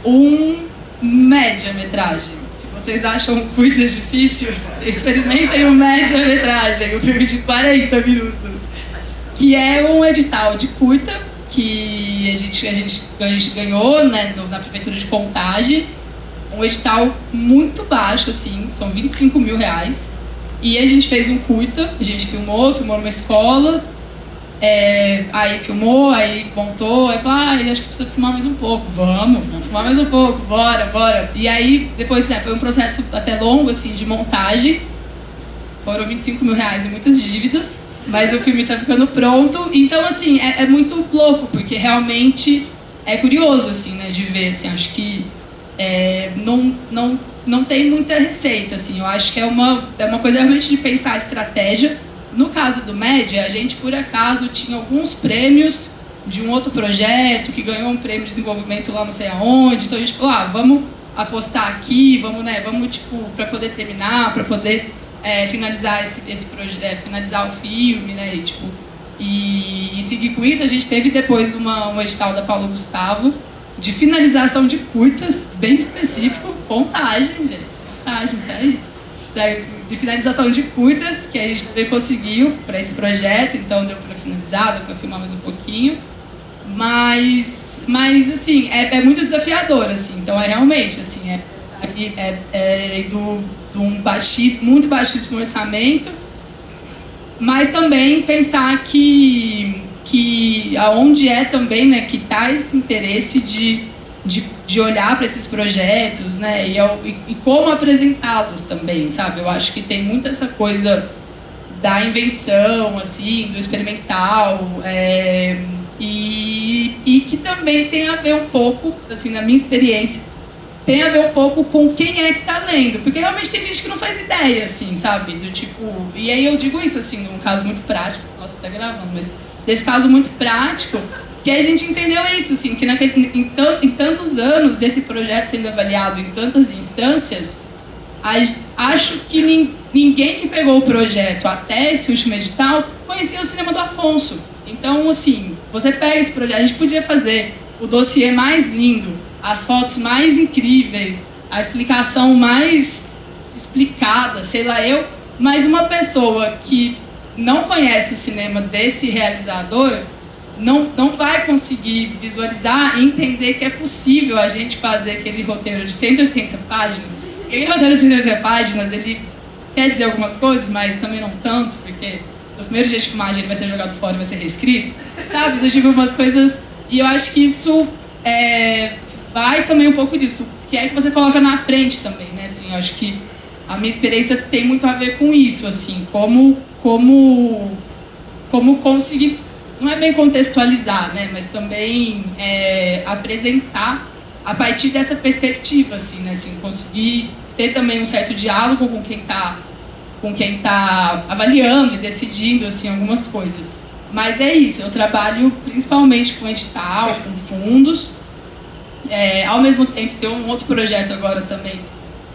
um média-metragem. Se vocês acham curta difícil, experimentem um média-metragem, um filme de 40 minutos, que é um edital de curta que a gente ganhou, né, na Prefeitura de Contagem, um edital muito baixo, assim, são 25 mil reais, e a gente fez um curta, a gente filmou numa escola, aí filmou, aí montou, aí falou, acho que precisa filmar mais um pouco, vamos filmar mais um pouco, bora. E aí, depois, né, foi um processo até longo, assim, de montagem, foram 25 mil reais e muitas dívidas, mas o filme tá ficando pronto, então, assim, é muito louco, porque realmente é curioso, assim, né, de ver, assim, acho que não tem muita receita, assim, eu acho que é uma coisa realmente de pensar a estratégia. No caso do Média, a gente, por acaso, tinha alguns prêmios de um outro projeto que ganhou um prêmio de desenvolvimento lá não sei aonde, então a gente falou, vamos apostar aqui, vamos, tipo, para poder terminar, para poder finalizar esse projeto, finalizar o filme, né, e seguir com isso. A gente teve depois um edital da Paulo Gustavo de finalização de curtas, bem específico, Contagem, gente, Contagem, tá aí. De finalização de curtas, que a gente também conseguiu para esse projeto, então deu para finalizar, deu para filmar mais um pouquinho, mas assim, é muito desafiador, assim, então realmente, assim, de um muito baixíssimo orçamento, mas também pensar que aonde também, né, que está esse interesse de olhar para esses projetos, né, e como apresentá-los também, sabe? Eu acho que tem muito essa coisa da invenção, assim, do experimental, e que também tem a ver um pouco, assim, na minha experiência, tem a ver um pouco com quem é que está lendo, porque realmente tem gente que não faz ideia, assim, sabe? Do tipo, e aí eu digo isso, assim, num caso muito prático, posso estar gravando, mas desse caso muito prático, que a gente entendeu isso, assim, que em tantos anos desse projeto sendo avaliado em tantas instâncias, Acho que ninguém que pegou o projeto até esse último edital conhecia o cinema do Afonso. Então, assim, você pega esse projeto, a gente podia fazer o dossiê mais lindo, as fotos mais incríveis, a explicação mais explicada, sei lá eu, mas uma pessoa que não conhece o cinema desse realizador não vai conseguir visualizar e entender que é possível a gente fazer aquele roteiro de 180 páginas. E aquele roteiro de 180 páginas, ele quer dizer algumas coisas, mas também não tanto, porque no primeiro dia de filmagem ele vai ser jogado fora e vai ser reescrito, sabe? Eu digo umas coisas, e eu acho que isso vai também um pouco disso, que é que você coloca na frente também, né? Assim, eu acho que a minha experiência tem muito a ver com isso, assim, como conseguir, não é bem contextualizar, né? Mas também apresentar a partir dessa perspectiva, assim, né? Assim, conseguir ter também um certo diálogo com quem tá avaliando e decidindo, assim, algumas coisas. Mas é isso, eu trabalho principalmente com edital, com fundos. Ao mesmo tempo, tem um outro projeto agora também,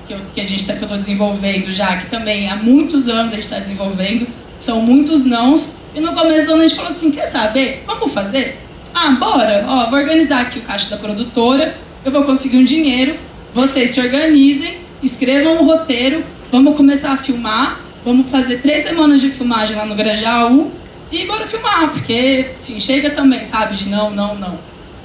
que eu estou desenvolvendo já, que também há muitos anos a gente está desenvolvendo. São muitos nãos. E no começo do ano a gente falou assim, quer saber? Vamos fazer? Bora! Ó, vou organizar aqui o caixa da produtora, eu vou conseguir um dinheiro, vocês se organizem, escrevam um roteiro, vamos começar a filmar, vamos fazer 3 semanas de filmagem lá no Grajaú e bora filmar, porque, assim, chega também, sabe, de não.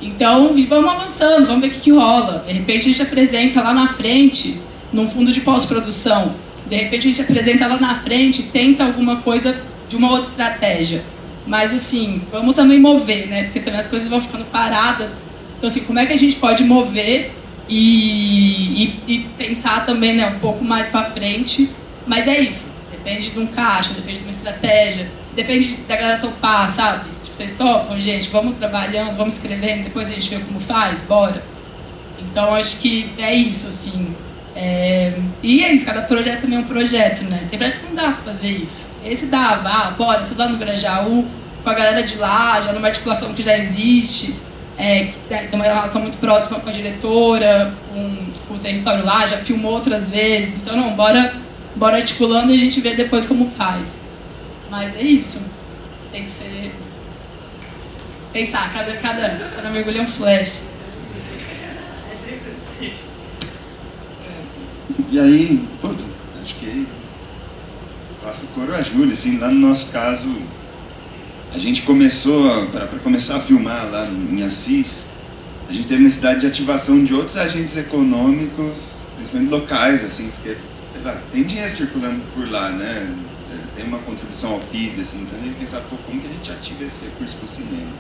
Então, e vamos avançando, vamos ver o que rola. De repente a gente apresenta lá na frente, num fundo de pós-produção. De repente a gente apresenta lá na frente, tenta alguma coisa de uma outra estratégia. Mas, assim, vamos também mover, né? Porque também as coisas vão ficando paradas. Então, assim, como é que a gente pode mover e pensar também, né, um pouco mais para frente? Mas é isso. Depende de um caixa, depende de uma estratégia, depende da galera topar, sabe? Tipo, vocês topam, gente? Vamos trabalhando, vamos escrevendo, depois a gente vê como faz, bora. Então, acho que é isso, assim. E é isso, cada projeto também é um projeto, né? Tem projeto que não dá pra fazer isso. Esse dava, bora, tudo lá no Grajaú, com a galera de lá, já numa articulação que já existe, tem uma relação muito próxima com a diretora, com o território lá, já filmou outras vezes, então não, bora articulando e a gente vê depois como faz. Mas é isso, tem que ser... pensar, cada mergulho é um flash. E aí, acho que faço coro a Júlia, assim, lá no nosso caso, a gente começou, para começar a filmar lá em Assis, a gente teve necessidade de ativação de outros agentes econômicos, principalmente locais, assim, porque, sei lá, tem dinheiro circulando por lá, né? Tem uma contribuição ao PIB, assim, então a gente pensava, como que a gente ativa esse recurso para o cinema?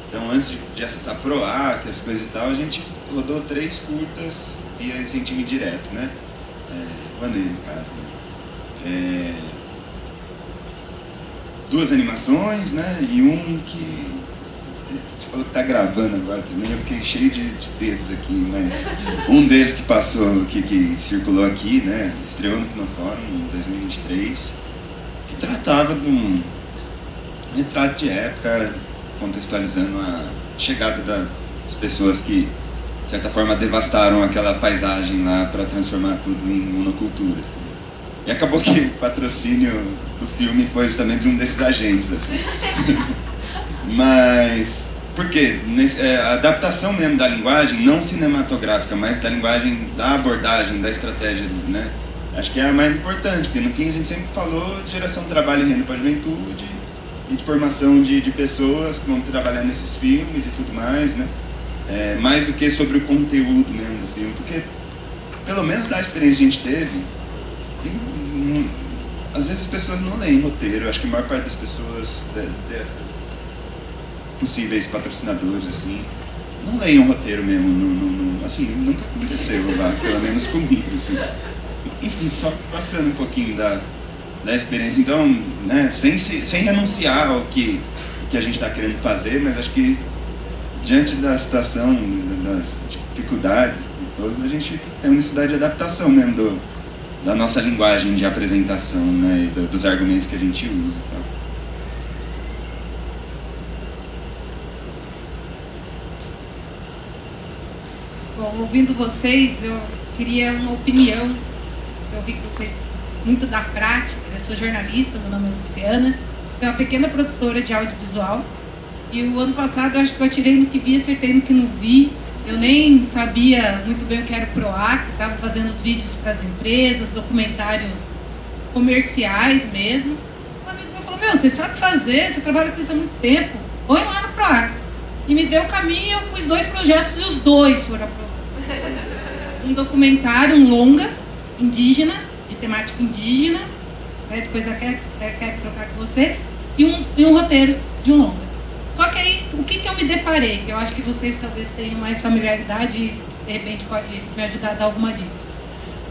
Então, antes de acessar a PROAC, as coisas e tal, a gente rodou 3 curtas via incentivo indireto, né? Maneiro, no caso. 2 animações, né? E um que... Você falou que tá gravando agora também, eu fiquei cheio de dedos aqui, mas... Um deles que passou, que circulou aqui, né? Estreou no Kinofórum em 2023, que tratava de um retrato de época, contextualizando a chegada das pessoas que, de certa forma, devastaram aquela paisagem lá para transformar tudo em monocultura, assim. E acabou que o patrocínio do filme foi justamente de um desses agentes, assim. Mas, por quê? A adaptação mesmo da linguagem, não cinematográfica, mas da linguagem, da abordagem, da estratégia, né? Acho que é a mais importante, porque no fim a gente sempre falou de geração de trabalho e renda para a juventude, e de formação de pessoas que vão trabalhar nesses filmes e tudo mais, né? Mais do que sobre o conteúdo mesmo do filme, porque, pelo menos da experiência que a gente teve, às vezes as pessoas não leem roteiro. Eu acho que a maior parte das pessoas, dessas possíveis patrocinadores, assim, não leem um roteiro mesmo, assim, nunca aconteceu lá, pelo menos comigo, assim. Enfim, só passando um pouquinho da experiência, então, né, sem renunciar ao que a gente está querendo fazer, mas acho que diante da situação, das dificuldades de todos, a gente tem uma necessidade de adaptação mesmo da nossa linguagem de apresentação, né, e dos argumentos que a gente usa e tal. Bom, ouvindo vocês, eu queria uma opinião eu vi que vocês, muito da prática, eu sou jornalista, meu nome é Luciana, tenho uma pequena produtora de audiovisual, e o ano passado eu acho que eu atirei no que vi, acertei no que não vi. Eu nem sabia muito bem o que era o PROAC, estava fazendo os vídeos para as empresas, documentários comerciais mesmo. Um amigo meu falou, você sabe fazer, você trabalha com isso há muito tempo, põe lá no PROAC. E me deu o caminho, eu pus 2 projetos e os 2 foram aprovados. Um documentário, um longa, indígena, de temática indígena, né, depois eu quero trocar com você, e um roteiro de um longa. Só que aí, o que eu me deparei, que eu acho que vocês talvez tenham mais familiaridade e de repente pode me ajudar a dar alguma dica.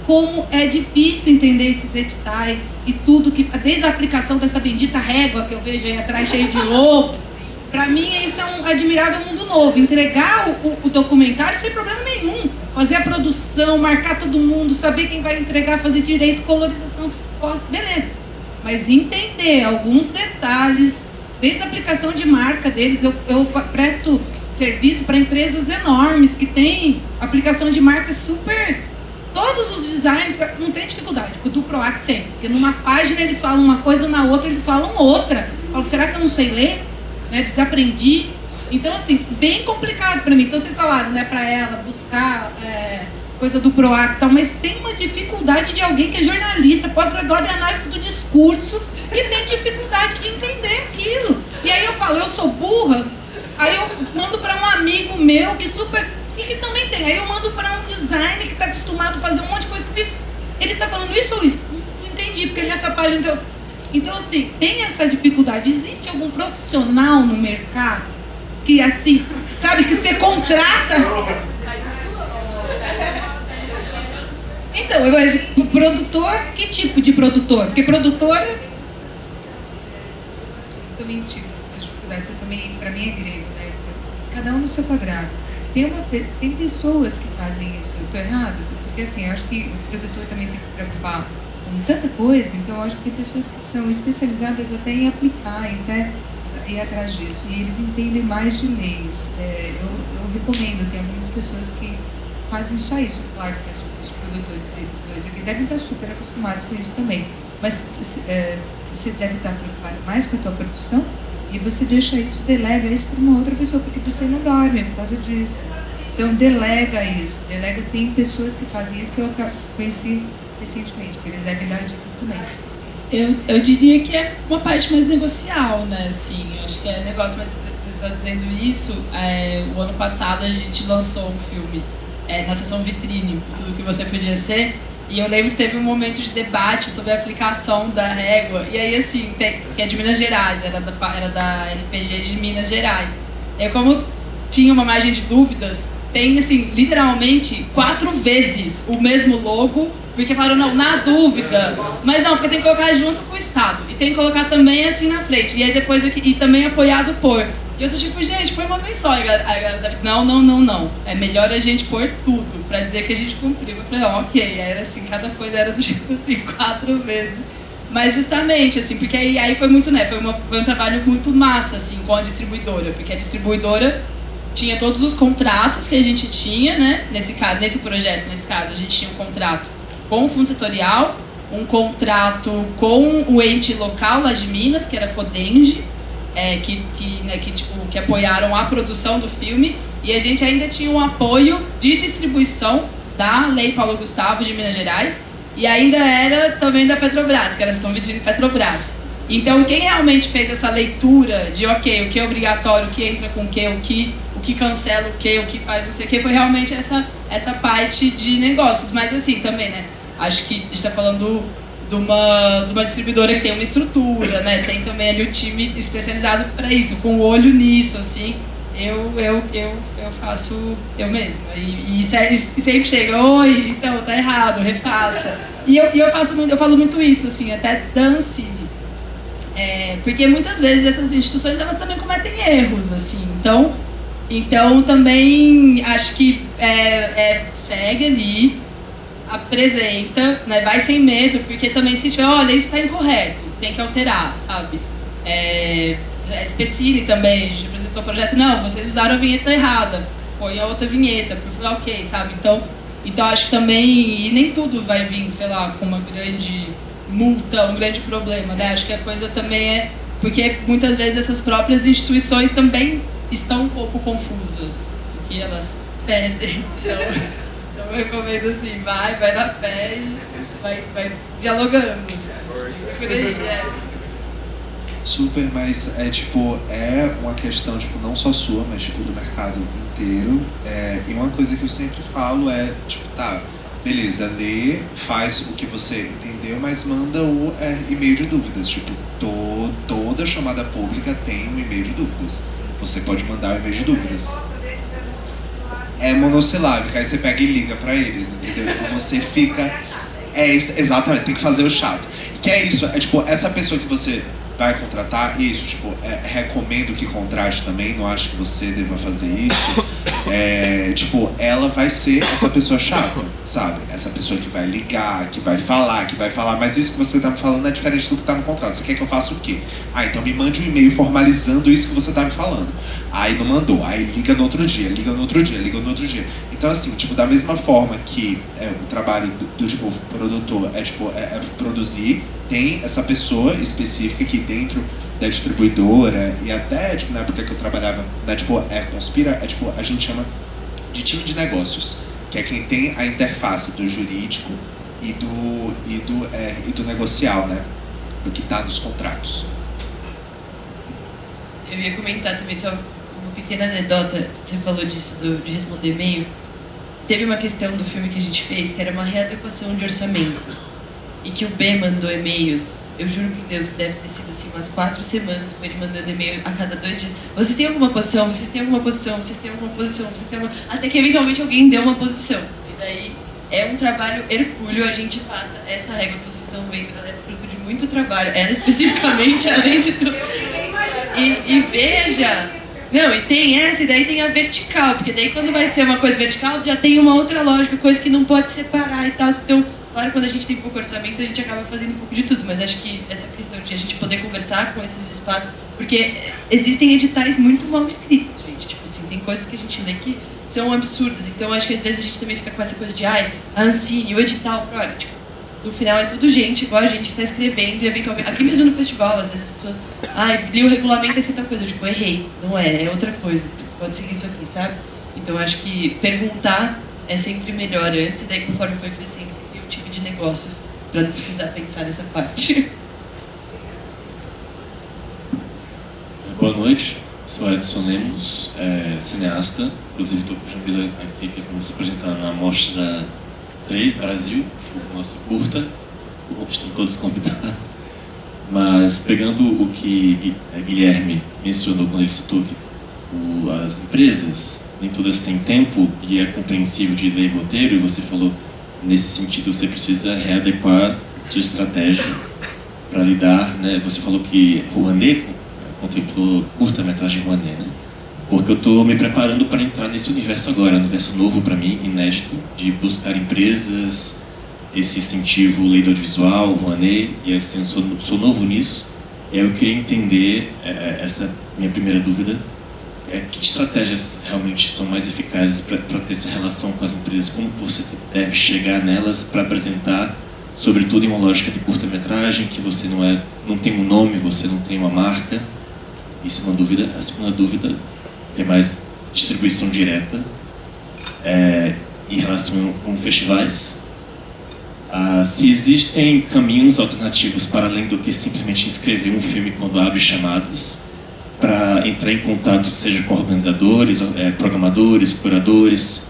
Como é difícil entender esses editais e tudo, que desde a aplicação dessa bendita régua que eu vejo aí atrás cheio de lobo, para mim isso é um admirável mundo novo. Entregar o documentário sem problema nenhum, fazer a produção, marcar todo mundo, saber quem vai entregar, fazer direito, colorização, beleza. Mas entender alguns detalhes, desde a aplicação de marca deles, eu presto serviço para empresas enormes que têm aplicação de marca super... Todos os designs, não tem dificuldade, o do PROAC tem. Porque numa página eles falam uma coisa, na outra eles falam outra. Eu falo, será que eu não sei ler? Né, desaprendi? Então, assim, bem complicado para mim. Então, vocês falaram, né, para ela buscar coisa do PROAC e tal, mas tem uma dificuldade de alguém que é jornalista, pós-graduado em análise do discurso, que tem dificuldade de entender aquilo. E aí eu falo, eu sou burra, aí eu mando para um amigo meu que super... e que também tem. Aí eu mando para um designer que está acostumado a fazer um monte de coisa que ele está falando isso ou isso? Não entendi, porque nessa página... Então, assim, tem essa dificuldade. Existe algum profissional no mercado que, assim, sabe, que você contrata... Então, o produtor, que tipo de produtor? Porque produtor... Eu também tive essas dificuldades, eu também, para mim é grego, né? Cada um no seu quadrado. Tem pessoas que fazem isso, eu estou errado? Porque assim, eu acho que o produtor também tem que se preocupar com tanta coisa, então eu acho que tem pessoas que são especializadas até em aplicar, até ir atrás disso, e eles entendem mais de leis. Eu recomendo, tem algumas pessoas que fazem só isso, claro que os produtores editores aqui devem estar super acostumados com isso também, mas você deve estar preocupado mais com a tua produção, e você deixa isso, delega isso para uma outra pessoa, porque você não dorme por causa disso. Então, delega isso. Delega, tem pessoas que fazem isso que eu conheci recentemente, porque eles devem dar dicas também. Eu diria que é uma parte mais negocial, né? Assim, acho que é negócio, mas você está dizendo isso. O ano passado a gente lançou um filme na sessão vitrine, tudo que você podia ser. E eu lembro que teve um momento de debate sobre a aplicação da régua. E aí, assim, que é de Minas Gerais, era da LPG de Minas Gerais. E como tinha uma margem de dúvidas, tem, assim, literalmente 4 vezes o mesmo logo, porque falaram, não, na dúvida. Mas não, porque tem que colocar junto com o Estado. E tem que colocar também, assim, na frente. E aí depois aqui, e também apoiado por... E eu tô tipo, gente, põe uma vez só. E a galera, não. É melhor a gente pôr tudo, pra dizer que a gente cumpriu. Eu falei, ok. Aí era assim, cada coisa era do tipo assim, 4 vezes. Mas justamente, assim, porque aí foi muito, né? Foi um trabalho muito massa, assim, com a distribuidora. Porque a distribuidora tinha todos os contratos que a gente tinha, né? Nesse projeto, nesse caso, a gente tinha um contrato com o Fundo Setorial, um contrato com o ente local lá de Minas, que era a Codenge, que apoiaram a produção do filme, e a gente ainda tinha um apoio de distribuição da Lei Paulo Gustavo de Minas Gerais, e ainda era também da Petrobras, que era a Sessão Vitrine Petrobras. Então, quem realmente fez essa leitura de, ok, o que é obrigatório, o que entra com o que cancela o que faz não sei o que, foi realmente essa parte de negócios. Mas assim, também, né, acho que a gente está falando de uma distribuidora que tem uma estrutura, né? Tem também ali o time especializado para isso, com o olho nisso, assim. Eu faço eu mesma. E sempre chega, oi, então, tá errado, refaça. E eu falo muito isso, assim, até da Ancine. Porque muitas vezes essas instituições, elas também cometem erros, assim. Então também acho que segue ali, apresenta, né, vai sem medo, porque também se tiver, olha, isso está incorreto, tem que alterar, sabe? SPCine também, a gente apresentou o projeto, não, vocês usaram a vinheta errada, põe a outra vinheta, ok, sabe? Então, Então acho que também, e nem tudo vai vir, sei lá, com uma grande multa, um grande problema, né? Acho que a coisa também é, porque muitas vezes essas próprias instituições também estão um pouco confusas, porque elas pedem, então eu recomendo assim, vai na fé e vai dialogando, por aí, Super, mas é uma questão, não só sua, mas, do mercado inteiro. E uma coisa que eu sempre falo é, tá, beleza, lê, faz o que você entendeu, mas manda o e-mail de dúvidas. Toda chamada pública tem um e-mail de dúvidas. Você pode mandar o e-mail de dúvidas. É monossilábica, aí você pega e liga pra eles, entendeu? Você fica... exatamente, tem que fazer o chato. Que é isso, essa pessoa que você vai contratar, isso, recomendo que contrate também, não acho que você deva fazer isso. Ela vai ser essa pessoa chata, sabe? Essa pessoa que vai ligar, que vai falar, mas isso que você tá me falando é diferente do que tá no contrato. Você quer que eu faça o quê? Então me mande um e-mail formalizando isso que você tá me falando. Aí não mandou, aí liga no outro dia. Então assim, da mesma forma que o trabalho do produtor é produzir, tem essa pessoa específica que dentro da distribuidora e até, na época que eu trabalhava na, Conspira, a gente chama de time de negócios, que é quem tem a interface do jurídico e do negocial, né? Do que está nos contratos. Eu ia comentar também só uma pequena anedota, você falou disso, de responder e-mail. Teve uma questão do filme que a gente fez, que era uma readequação de orçamento. E que o B mandou e-mails, eu juro por Deus que deve ter sido assim umas 4 semanas com ele mandando e-mail a cada 2 dias. Vocês têm alguma posição? Vocês têm alguma posição? Vocês têm alguma posição? Vocês têm alguma... Até que eventualmente alguém deu uma posição. E daí é um trabalho hercúleo, a gente passa. Essa regra que vocês estão vendo, ela é fruto de muito trabalho. Ela especificamente, além de tudo. E veja... Não, e tem essa, e daí tem a vertical, porque daí quando vai ser uma coisa vertical, já tem uma outra lógica, coisa que não pode separar e tal. Então, claro, quando a gente tem pouco orçamento, a gente acaba fazendo um pouco de tudo, mas acho que essa questão de a gente poder conversar com esses espaços, porque existem editais muito mal escritos, gente, assim, tem coisas que a gente lê que são absurdas, então acho que às vezes a gente também fica com essa coisa de, a Ancine, o edital, olha, no final é tudo gente, igual a gente está escrevendo, e eventualmente, aqui mesmo no festival, às vezes as pessoas, li o regulamento, é escrita coisa, errei, não é outra coisa, pode seguir isso aqui, sabe? Então acho que perguntar é sempre melhor antes, e daí conforme for crescendo, time de negócios, para não precisar pensar nessa parte. Boa noite, sou Edson Lemos, cineasta, inclusive estou com a Jamila aqui, que vamos apresentar na Mostra 3 Brasil, o nosso curta, estão todos convidados, mas pegando o que Guilherme mencionou quando ele citou que as empresas, nem todas têm tempo e é compreensível de ler roteiro, e você falou nesse sentido, você precisa readequar sua estratégia para lidar, né? Você falou que Rouanet contemplou curta-metragem Rouanet, né? Porque eu estou me preparando para entrar nesse universo agora, um universo novo para mim, inédito, de buscar empresas, esse incentivo lei do audiovisual, Rouanet, e assim, eu sou novo nisso, e aí eu queria entender, essa minha primeira dúvida, que estratégias realmente são mais eficazes para ter essa relação com as empresas? Como você deve chegar nelas para apresentar, sobretudo em uma lógica de curta-metragem, que você não tem um nome, você não tem uma marca? Isso é uma dúvida. A segunda dúvida é mais distribuição direta em relação com festivais. Se existem caminhos alternativos para além do que simplesmente escrever um filme quando abre chamadas, para entrar em contato, seja com organizadores, programadores, curadores,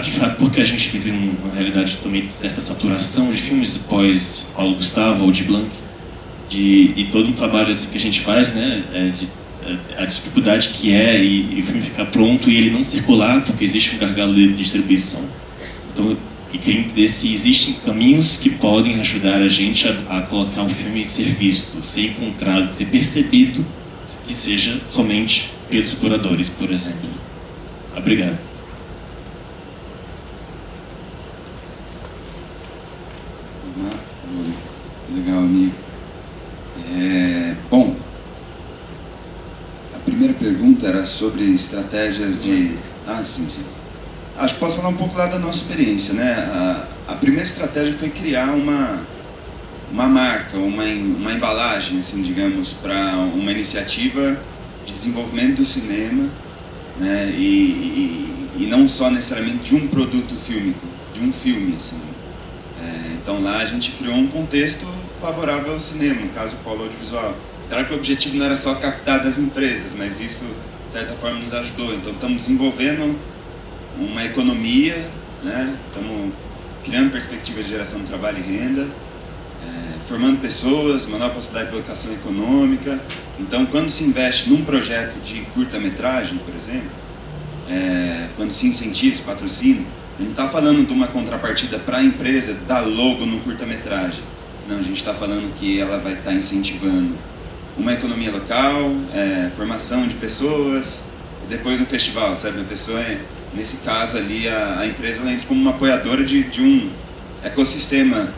de fato, porque a gente vive numa realidade também de certa saturação de filmes pós Paulo Gustavo ou de Blanc, e todo um trabalho assim que a gente faz, né, a dificuldade que e o filme ficar pronto e ele não circular porque existe um gargalo de distribuição. Então, eu queria entender se existem caminhos que podem ajudar a gente a colocar o filme em ser visto, ser encontrado, ser percebido, que seja somente pelos curadores, por exemplo. Obrigado. Legal, amigo. Bom, a primeira pergunta era sobre estratégias de... sim. Acho que posso falar um pouco lá da nossa experiência, né? A primeira estratégia foi criar uma marca, uma embalagem, assim, digamos, para uma iniciativa de desenvolvimento do cinema, né? E não só necessariamente de um produto fílmico, de um filme, assim. Então lá a gente criou um contexto favorável ao cinema, no caso o polo audiovisual. Claro que o objetivo não era só captar das empresas, mas isso, de certa forma, nos ajudou. Então estamos desenvolvendo uma economia, né? Estamos criando perspectivas de geração de trabalho e renda, formando pessoas, uma nova possibilidade de vocação econômica. Então, quando se investe num projeto de curta-metragem, por exemplo, quando se incentiva, se patrocina, a gente não está falando de uma contrapartida para a empresa dar logo no curta-metragem. Não, a gente está falando que ela vai estar incentivando uma economia local, formação de pessoas, e depois um festival, sabe? A pessoa, nesse caso ali, a empresa ela entra como uma apoiadora de um ecossistema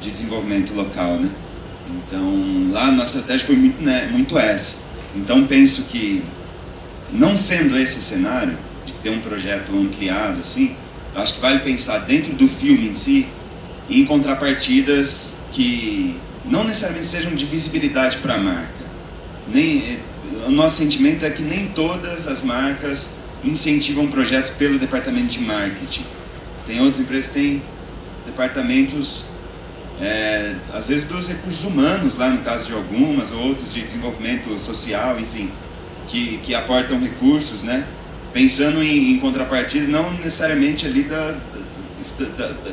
de desenvolvimento local, né? Então, lá a nossa estratégia foi muito essa. Então, penso que, não sendo esse o cenário, de ter um projeto ampliado, assim, eu acho que vale pensar dentro do filme em si, em contrapartidas que não necessariamente sejam de visibilidade para a marca. O nosso sentimento é que nem todas as marcas incentivam projetos pelo departamento de marketing. Tem outras empresas que têm departamentos, às vezes dos recursos humanos, lá no caso de algumas, ou outros de desenvolvimento social, enfim, que aportam recursos, né? Pensando em contrapartidas, não necessariamente ali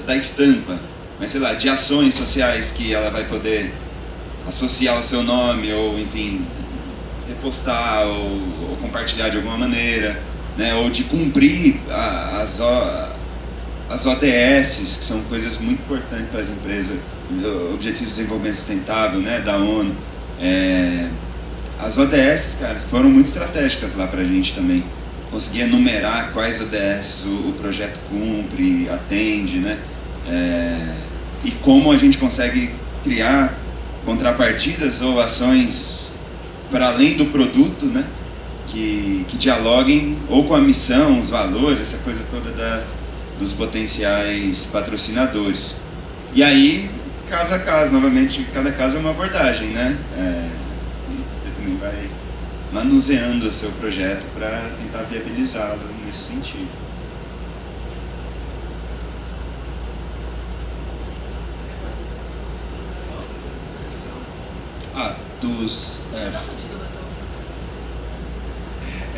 da estampa, mas sei lá, de ações sociais que ela vai poder associar o seu nome, ou enfim, repostar, ou compartilhar de alguma maneira, né? Ou de cumprir as ODS, que são coisas muito importantes para as empresas, Objetivos de Desenvolvimento Sustentável, né, da ONU. As ODS, cara, foram muito estratégicas lá para a gente também. Conseguir enumerar quais ODS o projeto cumpre, atende, né? E como a gente consegue criar contrapartidas ou ações para além do produto, né? Que dialoguem ou com a missão, os valores, essa coisa toda dos potenciais patrocinadores. E aí, caso a caso, novamente, cada caso é uma abordagem, né? Você também vai manuseando o seu projeto para tentar viabilizá-lo nesse sentido.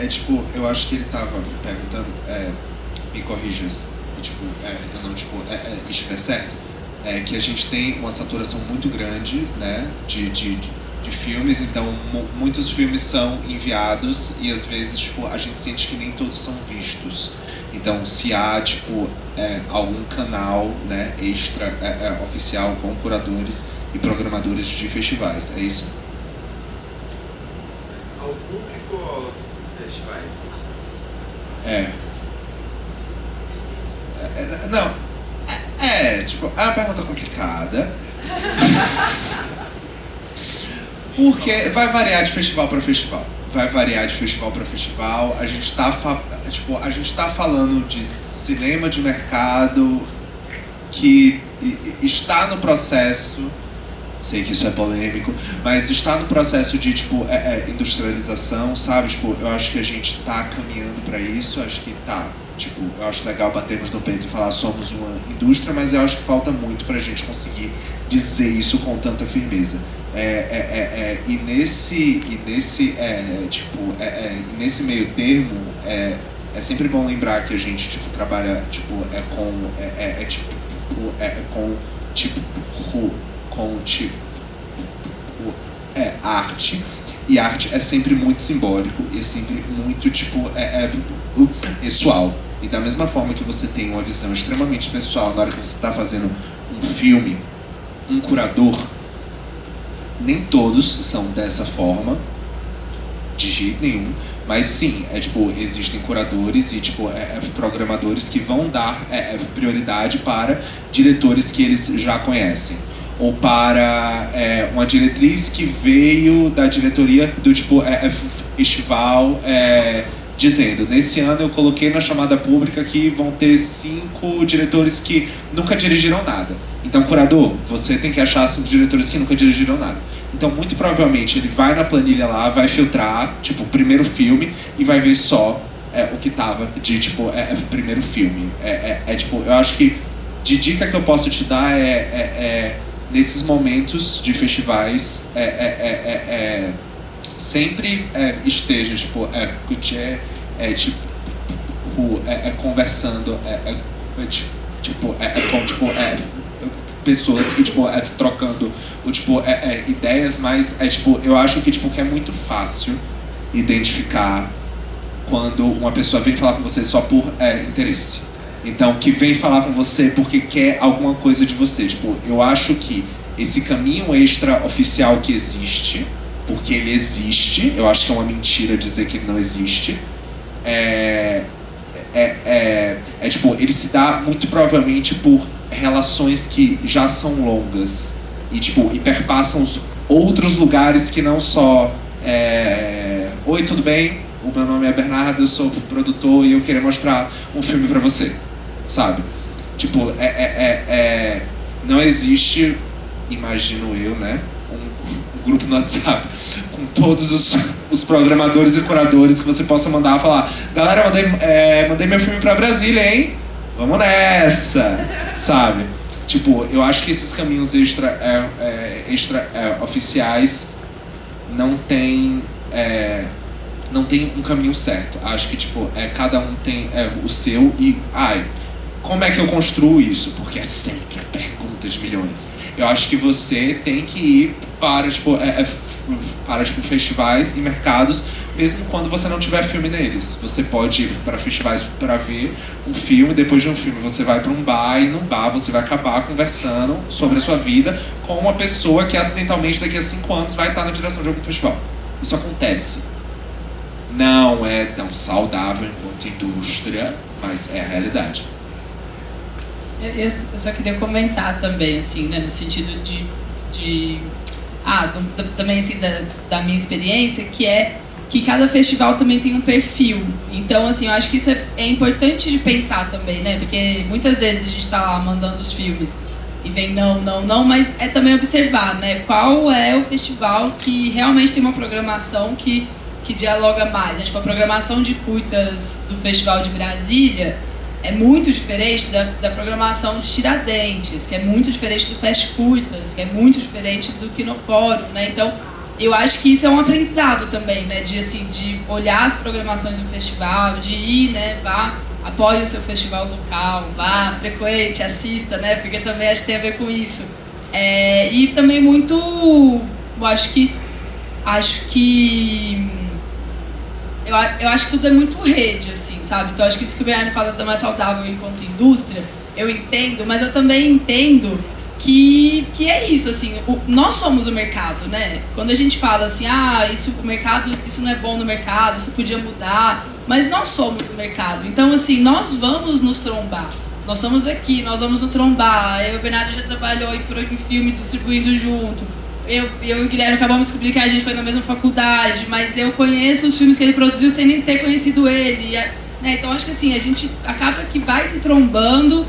Tipo, eu acho que ele tava me perguntando, me corrija se eu não estiver certo, que a gente tem uma saturação muito grande, né, de filmes, então muitos filmes são enviados e às vezes a gente sente que nem todos são vistos. Então, se há algum canal, né, extra oficial com curadores e programadores de festivais, é isso? Ao público ou aos festivais? É uma pergunta complicada. Porque vai variar de festival para festival. A gente tá falando de cinema de mercado que está no processo, sei que isso é polêmico, mas está no processo de industrialização, sabe? Eu acho que a gente tá caminhando para isso, acho que tá. Eu acho legal batermos no peito e falar somos uma indústria, mas eu acho que falta muito pra gente conseguir dizer isso com tanta firmeza. E nesse meio termo, é sempre bom lembrar que a gente trabalha arte. E arte é sempre muito simbólico e é sempre muito pessoal. E da mesma forma que você tem uma visão extremamente pessoal na hora que você está fazendo um filme, um curador, nem todos são dessa forma, de jeito nenhum, mas sim, existem curadores e programadores que vão dar prioridade para diretores que eles já conhecem. Ou para uma diretriz que veio da diretoria do festival dizendo, nesse ano eu coloquei na chamada pública que vão ter 5 diretores que nunca dirigiram nada. Então, curador, você tem que achar 5 diretores que nunca dirigiram nada. Então, muito provavelmente, ele vai na planilha lá, vai filtrar, tipo, o primeiro filme e vai ver só o que tava de, tipo, primeiro filme. Tipo, eu acho que de dica que eu posso te dar nesses momentos de festivais, sempre esteja, tipo, conversando, com, pessoas que, tipo, trocando, ideias, mas, tipo, eu acho que, tipo, que é muito fácil identificar quando uma pessoa vem falar com você só por interesse. Então, que vem falar com você porque quer alguma coisa de você. Tipo, eu acho que esse caminho extra-oficial que existe, porque ele existe, eu acho que é uma mentira dizer que ele não existe, tipo, ele se dá muito provavelmente por relações que já são longas e, tipo, e perpassam os outros lugares que não só oi, tudo bem? O meu nome é Bernardo, eu sou produtor e eu queria mostrar um filme pra você, sabe? Tipo, não existe, imagino eu, né, um grupo no WhatsApp com todos os programadores e curadores que você possa mandar a falar: galera, mandei meu filme pra Brasília, hein? Vamos nessa, sabe? Tipo, eu acho que esses caminhos extra oficiais não tem um caminho certo. Acho que, tipo, cada um tem o seu e... como é que eu construo isso? Porque é sempre a pergunta de milhões. Eu acho que você tem que ir para, tipo, festivais e mercados, mesmo quando você não tiver filme neles. Você pode ir para festivais para ver um filme, depois de um filme você vai para um bar, e no bar você vai acabar conversando sobre a sua vida com uma pessoa que acidentalmente daqui a 5 anos vai estar na direção de algum festival. Isso acontece. Não é tão saudável enquanto indústria, mas é a realidade. Eu só queria comentar também, assim, né, no sentido também, assim, da minha experiência, que cada festival também tem um perfil. Então, assim, eu acho que isso é importante de pensar também, né, porque muitas vezes a gente tá lá mandando os filmes e vem não, mas é também observar, né, qual é o festival que realmente tem uma programação que dialoga mais, né? Tipo, a programação de curtas do Festival de Brasília é muito diferente da programação de Tiradentes, que é muito diferente do Fest Curtas, que é muito diferente do Quinofórum, né? Então, eu acho que isso é um aprendizado também, né? De olhar as programações do festival, de ir, né? Vá, apoie o seu festival local, vá, frequente, assista, né? Porque também acho que tem a ver com isso. E também muito... Eu acho que tudo é muito rede, assim, sabe? Então, acho que isso que o Bernardo fala da mais saudável enquanto indústria, eu entendo, mas eu também entendo que é isso, assim, nós somos o mercado, né? Quando a gente fala assim, isso não é bom no mercado, isso podia mudar, mas nós somos o mercado. Então, assim, nós vamos nos trombar. Nós estamos aqui, nós vamos nos trombar. Eu e o Bernardo já trabalhou em filme distribuindo junto. Eu e o Guilherme acabamos de descobrir que a gente foi na mesma faculdade, mas eu conheço os filmes que ele produziu sem nem ter conhecido ele, né? Então acho que assim, a gente acaba que vai se trombando.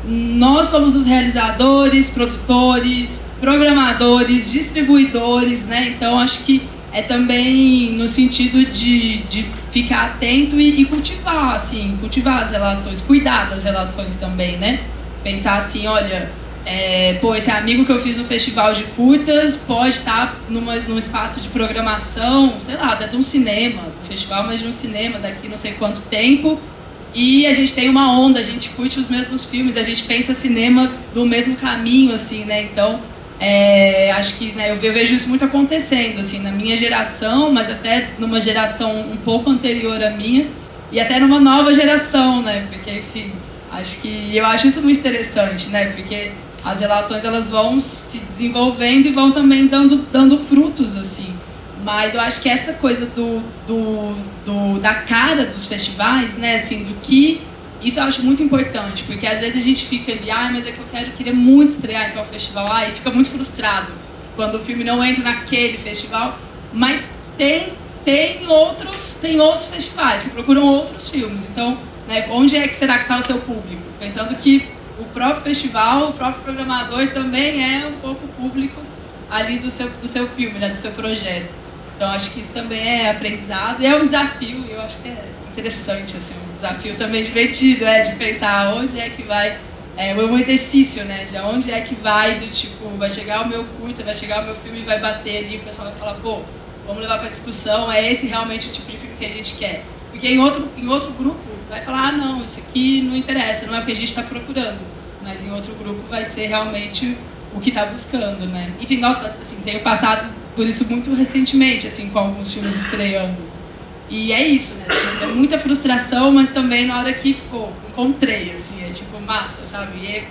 Nós somos os realizadores, produtores, programadores, distribuidores, né? Então acho que é também no sentido de ficar atento e cultivar, assim, cultivar as relações, cuidar das relações também, né? Pensar assim, olha... esse amigo que eu fiz no festival de curtas pode estar num espaço de programação, sei lá, até de um cinema, do festival, mas de um cinema daqui não sei quanto tempo, e a gente tem uma onda, a gente curte os mesmos filmes, a gente pensa cinema do mesmo caminho, assim, né? Então, acho que, né, eu vejo isso muito acontecendo, assim, na minha geração, mas até numa geração um pouco anterior à minha, e até numa nova geração, né? Porque, enfim, eu acho isso muito interessante, né? Porque as relações, elas vão se desenvolvendo e vão também dando frutos, assim. Mas eu acho que essa coisa da cara dos festivais, né, assim, isso eu acho muito importante, porque às vezes a gente fica ali, mas é que eu queria muito estrear em tal festival, e fica muito frustrado quando o filme não entra naquele festival, mas tem tem outros festivais que procuram outros filmes. Então, né, onde é que será que está o seu público? Pensando que o próprio festival, o próprio programador também é um pouco público ali do seu filme, né, do seu projeto. Então, acho que isso também é aprendizado e é um desafio, e eu acho que é interessante, assim, um desafio também divertido, de pensar onde é que vai, é um exercício, né, de onde é que vai, do tipo, vai chegar o meu curta, vai chegar o meu filme e vai bater ali, o pessoal vai falar, pô, vamos levar para discussão, é esse realmente o tipo de filme que a gente quer. Porque em outro grupo vai falar, não, isso aqui não interessa, não é o que a gente está procurando, mas em outro grupo vai ser realmente o que está buscando, né. Enfim, nós, assim, tenho passado por isso muito recentemente, assim, com alguns filmes estreando. E é isso, né? É muita frustração, mas também na hora que, pô, encontrei, assim, é tipo massa, sabe? E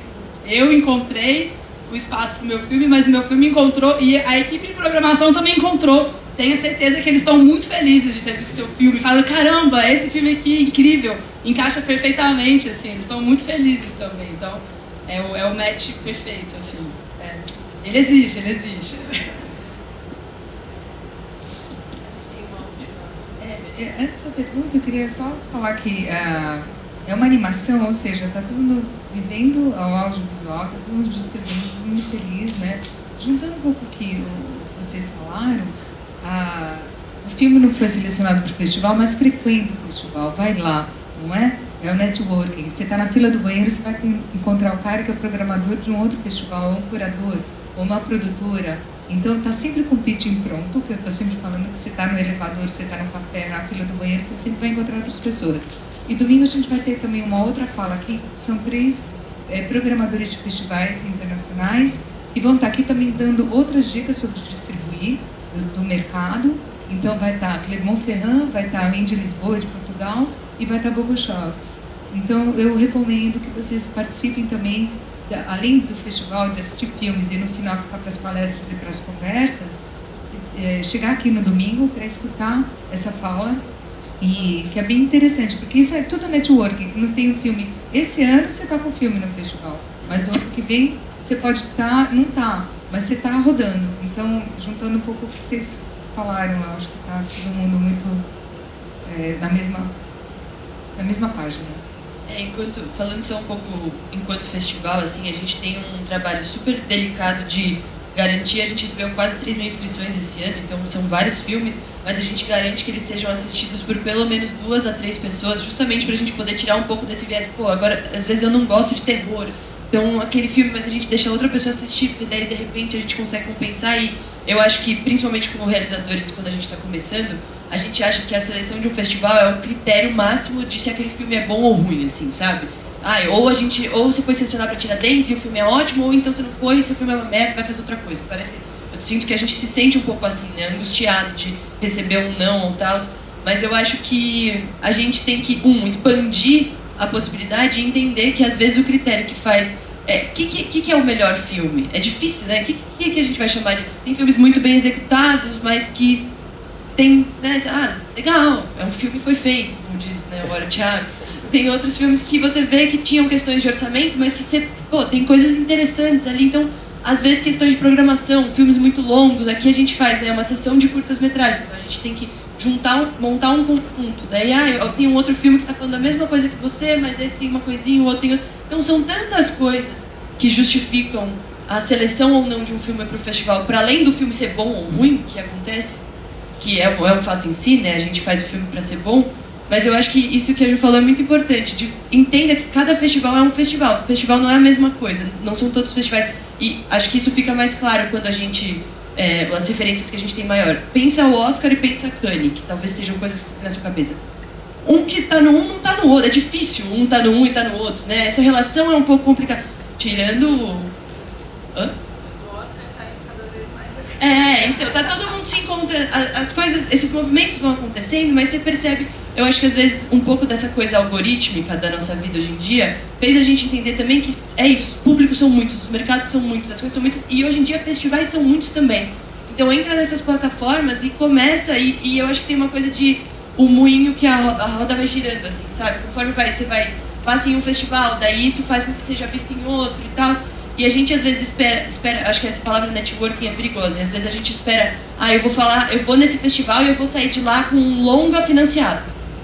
eu encontrei o espaço pro meu filme, mas o meu filme encontrou, e a equipe de programação também encontrou. Tenho certeza que eles estão muito felizes de ter visto seu filme. Falam, caramba, esse filme aqui é incrível, encaixa perfeitamente, assim, eles estão muito felizes também. Então, é o match perfeito, assim. Ele existe. Antes da pergunta, eu queria só falar que é uma animação, ou seja, está todo mundo vivendo ao audiovisual, está todo mundo distribuindo, todo mundo feliz, né? Juntando um pouco o que vocês falaram, o filme não foi selecionado para o festival, mas frequenta o festival, vai lá, não é? É o networking. Você está na fila do banheiro, você vai encontrar o cara que é o programador de um outro festival, ou um curador, ou uma produtora. Então, está sempre com o pitching pronto, que eu estou sempre falando que você está no elevador, você está no café, na fila do banheiro, você sempre vai encontrar outras pessoas. E domingo a gente vai ter também uma outra fala aqui, são 3 programadores de festivais internacionais, que vão estar aqui também dando outras dicas sobre distribuir do mercado. Então, vai estar Clermont Ferrand, vai estar o Indie Lisboa, de Portugal, e vai estar Bogo Shots. Então, eu recomendo que vocês participem também, além do festival, de assistir filmes e no final ficar para as palestras e para as conversas, chegar aqui no domingo para escutar essa fala, e que é bem interessante, porque isso é tudo networking. Não tem um filme. Esse ano você está com o filme no festival, mas no ano que vem você pode estar, não está, mas você está rodando. Então, juntando um pouco o que vocês falaram, eu acho que está todo mundo muito na mesma página. Falando só um pouco enquanto festival, assim, a gente tem um trabalho super delicado de garantir. A gente recebeu quase 3 mil inscrições esse ano, então são vários filmes, mas a gente garante que eles sejam assistidos por pelo menos 2 a 3 pessoas, justamente pra gente poder tirar um pouco desse viés. Pô, agora, às vezes eu não gosto de terror, então aquele filme, mas a gente deixa outra pessoa assistir, porque daí de repente a gente consegue compensar. E eu acho que, principalmente como realizadores, quando a gente está começando, a gente acha que a seleção de um festival é o critério máximo de se aquele filme é bom ou ruim, assim, sabe? Ou você foi selecionado para Tiradentes e o filme é ótimo, ou então você não foi e seu filme é uma merda, vai fazer outra coisa. Parece que eu sinto que a gente se sente um pouco assim, né, angustiado de receber um não ou tal, mas eu acho que a gente tem que, expandir a possibilidade e entender que às vezes o critério que faz que é o melhor filme? É difícil, né? O que a gente vai chamar de... Tem filmes muito bem executados, mas que tem, né? Legal, um filme foi feito, como diz, né, agora o Thiago. Tem outros filmes que você vê que tinham questões de orçamento, mas que tem coisas interessantes ali. Então, às vezes, questões de programação, filmes muito longos. Aqui a gente faz, né, uma sessão de curtas-metragens. Então, a gente tem que montar um conjunto. Daí, eu tenho um outro filme que está falando a mesma coisa que você, mas esse tem uma coisinha, o outro tem... Então, são tantas coisas que justificam a seleção ou não de um filme para o festival, para além do filme ser bom ou ruim, que acontece, que é um fato em si, né? A gente faz o filme para ser bom, mas eu acho que isso que a Ju falou é muito importante. Entenda que cada festival é um festival. O festival não é a mesma coisa, não são todos festivais. E acho que isso fica mais claro quando a gente... as referências que a gente tem maior. Pensa o Oscar e pensa Cannes, que talvez sejam coisas que você tem na sua cabeça. Um que tá no um não tá no outro, é difícil um tá no um e tá no outro, né? Essa relação é um pouco complicada. Tirando... Hã? Então, tá todo mundo se encontrando, as coisas, esses movimentos vão acontecendo, mas você percebe, eu acho que às vezes um pouco dessa coisa algorítmica da nossa vida hoje em dia fez a gente entender também que é isso, os públicos são muitos, os mercados são muitos, as coisas são muitas, e hoje em dia festivais são muitos também. Então entra nessas plataformas e começa, e eu acho que tem uma coisa de o moinho que a roda vai girando, assim, sabe? Conforme passa em um festival, daí isso faz com que seja visto em outro e tal. E a gente às vezes espera, acho que essa palavra networking é perigosa, e às vezes a gente espera, eu vou nesse festival e eu vou sair de lá com um longa financiado.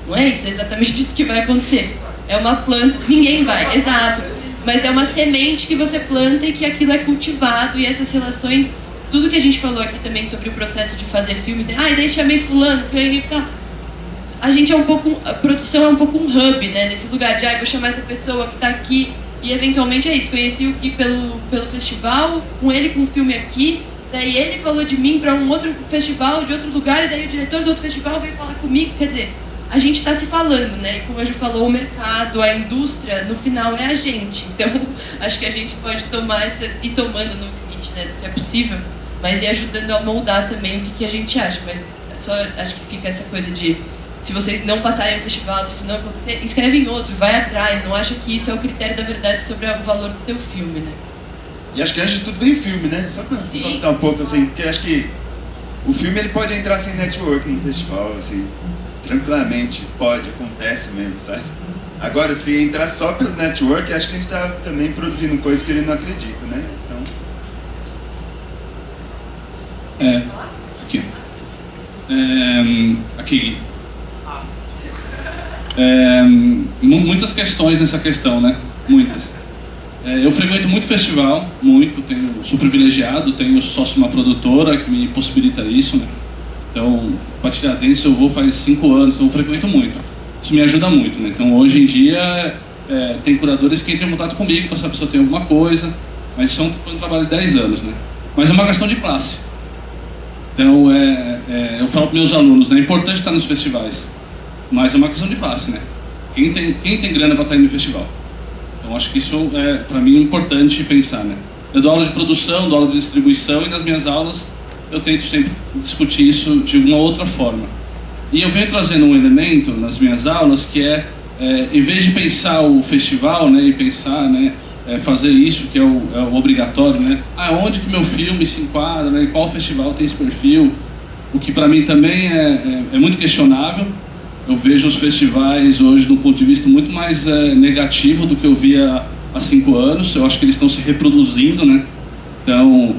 Não é isso, é exatamente isso que vai acontecer. É uma planta, ninguém vai, exato. Mas é uma semente que você planta e que aquilo é cultivado, e essas relações, tudo que a gente falou aqui também sobre o processo de fazer filmes, né? Daí chamei fulano, a gente é um pouco, a produção é um pouco um hub, né? Nesse lugar de, vou chamar essa pessoa que está aqui, e eventualmente é isso, conheci o Gui pelo festival, com ele com um filme aqui, daí ele falou de mim para um outro festival de outro lugar, e daí o diretor do outro festival veio falar comigo, quer dizer, a gente está se falando, né? E como a Ju falou, o mercado, a indústria, no final é a gente. Então, acho que a gente pode tomar ir tomando no limite, né, do que é possível, mas ir ajudando a moldar também o que a gente acha. Mas só acho que fica essa coisa de, se vocês não passarem no festival, se isso não acontecer, escreve em outro, vai atrás, não acha que isso é o critério da verdade sobre o valor do teu filme, né? E acho que antes de tudo vem filme, né? Só pra contar um pouco, assim, porque acho que o filme ele pode entrar sem network no festival, assim, tranquilamente, pode, acontece mesmo, sabe? Agora, se entrar só pelo network, acho que a gente tá também produzindo coisas que ele não acredita, né? Então... Aqui. Muitas questões nessa questão, né? Muitas. Eu frequento muito festival, sou privilegiado, tenho sócio de uma produtora que me possibilita isso, né? Então, para Tiradentes eu vou faz 5 anos, então eu frequento muito. Isso me ajuda muito, né? Então, hoje em dia, tem curadores que entram em contato comigo para saber se eu tenho alguma coisa, mas isso foi um trabalho de 10 anos, né? Mas é uma questão de classe. Então, eu falo para meus alunos, né? É importante estar nos festivais, mas é uma questão de classe, né? Quem tem grana para estar indo no festival? Então, acho que isso é, para mim, importante pensar, né? Eu dou aula de produção, dou aula de distribuição, e nas minhas aulas eu tento sempre discutir isso de uma outra forma. E eu venho trazendo um elemento nas minhas aulas que em vez de pensar o festival, né, e pensar, né, fazer isso que é o obrigatório, né, onde que meu filme se enquadra, né, qual festival tem esse perfil, o que para mim também é muito questionável. Eu vejo os festivais hoje do ponto de vista muito mais negativo do que eu via há 5 anos. Eu acho que eles estão se reproduzindo, né? Então,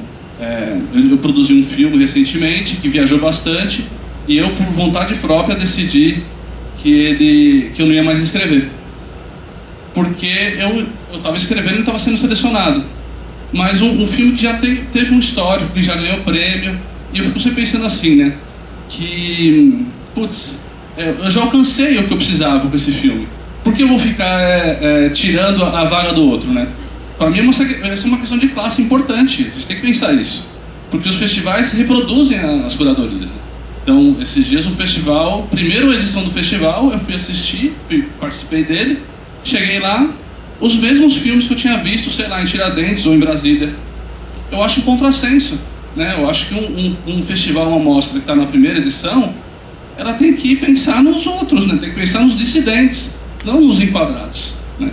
eu produzi um filme recentemente que viajou bastante, e eu, por vontade própria, decidi que eu não ia mais escrever, porque eu estava escrevendo e estava sendo selecionado, mas um filme que já teve um histórico, que já ganhou prêmio, e eu fico sempre pensando assim, né, que, putz, eu já alcancei o que eu precisava com esse filme, por que eu vou ficar tirando a vaga do outro, né? Para mim essa é uma questão de classe importante, a gente tem que pensar isso, porque os festivais reproduzem as curadorias, né? Então, esses dias um festival, primeira edição do festival, eu fui assistir, participei dele, cheguei lá, os mesmos filmes que eu tinha visto, sei lá, em Tiradentes ou em Brasília. Eu acho um contrassenso, né? Eu acho que um festival, uma mostra que está na primeira edição, ela tem que pensar nos outros, né? Tem que pensar nos dissidentes, não nos enquadrados, né?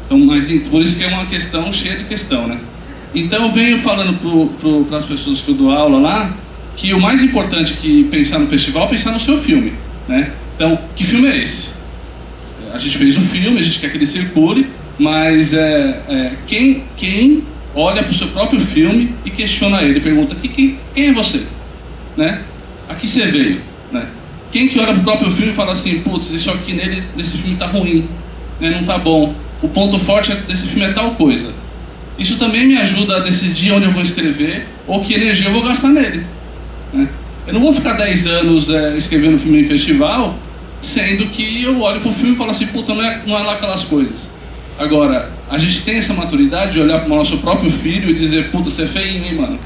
Então, mas por isso que é uma questão cheia de questão, né? Então eu venho falando para as pessoas que eu dou aula lá, que o mais importante que pensar no festival é pensar no seu filme, né? Então, que filme é esse? A gente fez um filme, a gente quer que ele circule, mas quem olha para o seu próprio filme e questiona ele, pergunta, quem é você? Né? A que você veio? Né? Quem que olha para o próprio filme e fala assim, putz, isso aqui nesse filme está ruim, né? Não está bom, o ponto forte desse filme é tal coisa. Isso também me ajuda a decidir onde eu vou escrever ou que energia eu vou gastar nele. Né? Eu não vou ficar 10 anos escrevendo filme em festival, sendo que eu olho pro filme e falo assim, puta, não é lá aquelas coisas. Agora, a gente tem essa maturidade de olhar pro nosso próprio filho e dizer, puta, você é feinho, hein, mano?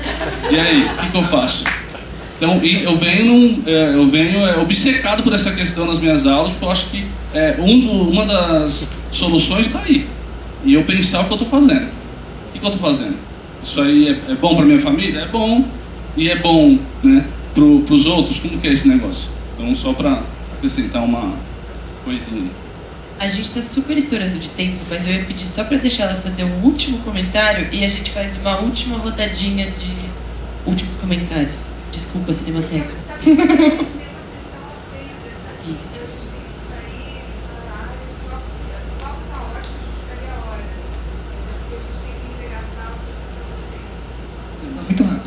E aí, o que eu faço? Então, eu venho obcecado por essa questão nas minhas aulas, porque eu acho que uma das soluções está aí. E eu pensar o que eu estou fazendo. O que eu estou fazendo? Isso aí é bom para minha família? É bom. E é bom, né, para os outros? Como que é esse negócio? Então, só para acrescentar uma coisinha. A gente está super estourando de tempo, mas eu ia pedir só para deixar ela fazer um último comentário e a gente faz uma última rodadinha de últimos comentários. Desculpa, Cinemateca. Isso.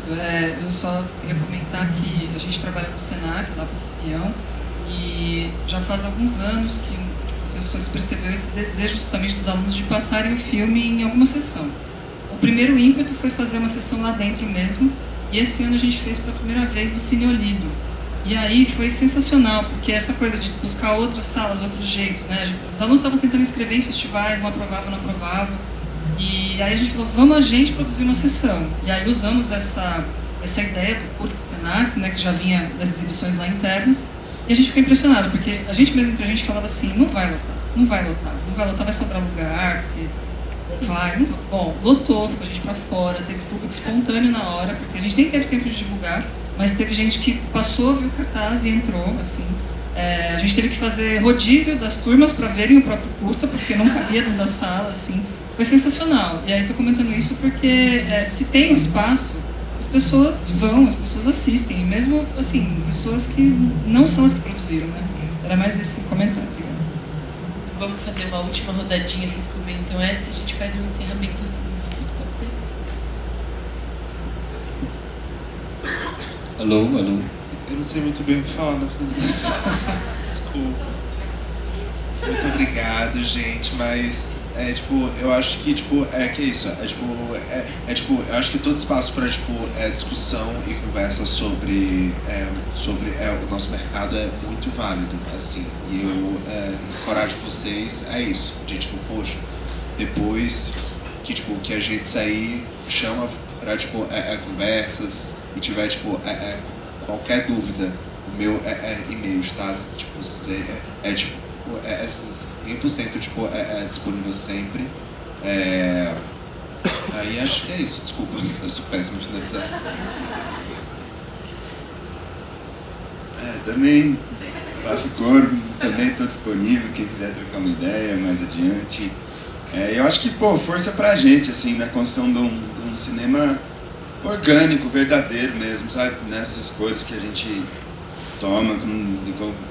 Eu só queria comentar que a gente trabalha no Senac, lá para Cipião, e já faz alguns anos que os professores perceberam esse desejo justamente dos alunos de passarem o filme em alguma sessão. O primeiro ímpeto foi fazer uma sessão lá dentro mesmo, e esse ano a gente fez pela primeira vez no Cine Olido. E aí foi sensacional, porque essa coisa de buscar outras salas, outros jeitos, né? Os alunos estavam tentando inscrever em festivais, não aprovava. E aí a gente falou, vamos a gente produzir uma sessão. E aí usamos essa ideia do curso do Senac, né, que já vinha das exibições lá internas, e a gente ficou impressionado, porque a gente mesmo entre a gente falava assim, não vai lotar, vai sobrar lugar, porque não vai. Bom, lotou, ficou a gente pra fora, teve público espontâneo na hora, porque a gente nem teve tempo de divulgar, mas teve gente que passou, viu o cartaz e entrou, assim. A gente teve que fazer rodízio das turmas para verem o próprio curta, porque não cabia dentro da sala, assim. Foi sensacional. E aí estou comentando isso porque se tem um espaço, as pessoas vão, as pessoas assistem, mesmo, assim, pessoas que não são as que produziram, né? Era mais esse comentário. Vamos fazer uma última rodadinha, vocês comentam essa, a gente faz um encerramento simples, pode ser? Alô? Eu não sei muito bem o que falar na finalização. Desculpa. Muito obrigado, gente, mas eu acho que que é isso, eu acho que todo espaço para discussão e conversa sobre o nosso mercado é muito válido, assim, e eu encorajo vocês isso, de poxa, depois que a gente sair, chama para conversas e tiver qualquer dúvida, o meu e-mail está esses 100% disponível sempre. Aí acho que é isso, desculpa, eu sou péssimo de finalizar. Também faço coro, também estou disponível, quem quiser trocar uma ideia mais adiante. Eu acho que, força pra gente, assim, na construção de um cinema orgânico, verdadeiro mesmo, sabe? Nessas escolhas que a gente toma com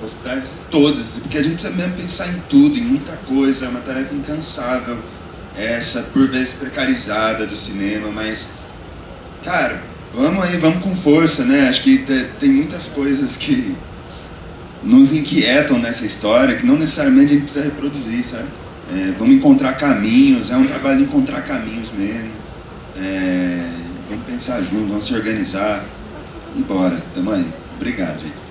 possibilidades todas, porque a gente precisa mesmo pensar em tudo, em muita coisa, é uma tarefa incansável, essa, por vezes, precarizada do cinema, mas, cara, vamos com força, né? Acho que tem muitas coisas que nos inquietam nessa história, que não necessariamente a gente precisa reproduzir, sabe? Vamos encontrar caminhos, é um trabalho de encontrar caminhos mesmo, vamos pensar junto, vamos se organizar, e bora, tamo aí. Obrigado, gente.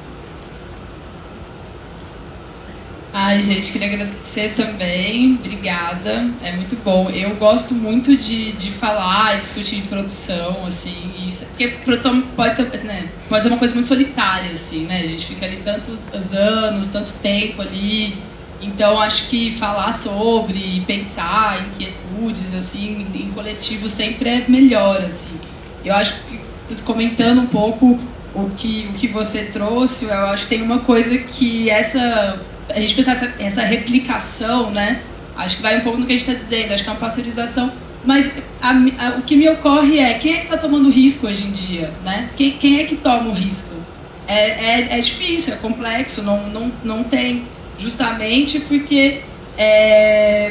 Ai, gente, queria agradecer também, obrigada, é muito bom. Eu gosto muito de falar, discutir produção, assim, porque produção pode ser, né, pode ser uma coisa muito solitária, assim, né, a gente fica ali tantos anos, tanto tempo ali, então acho que falar sobre, pensar, inquietudes, assim, em coletivo sempre é melhor, assim. Eu acho que, comentando um pouco o que você trouxe, eu acho que tem uma coisa que a gente pensar essa replicação, né? Acho que vai um pouco no que a gente está dizendo, acho que é uma pasteurização. Mas o que me ocorre é, quem é que está tomando risco hoje em dia, né? Quem é que toma o risco? É difícil, é complexo, não tem, justamente porque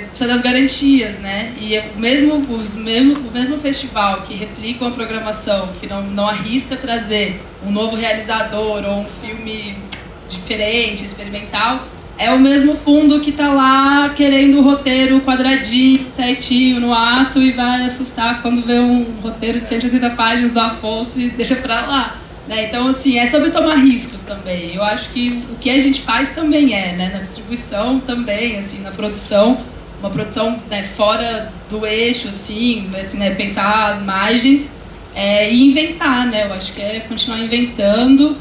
precisa das garantias, né? E o mesmo festival que replica uma programação, que não arrisca trazer um novo realizador ou um filme diferente, experimental, é o mesmo fundo que está lá querendo o roteiro quadradinho, certinho, no ato, e vai assustar quando vê um roteiro de 180 páginas do Afonso e deixa para lá. Né? Então, assim, é sobre tomar riscos também. Eu acho que o que a gente faz também né? Na distribuição também, assim, na produção, uma produção, né, fora do eixo, assim, né, pensar as margens e inventar, né? Eu acho que é continuar inventando.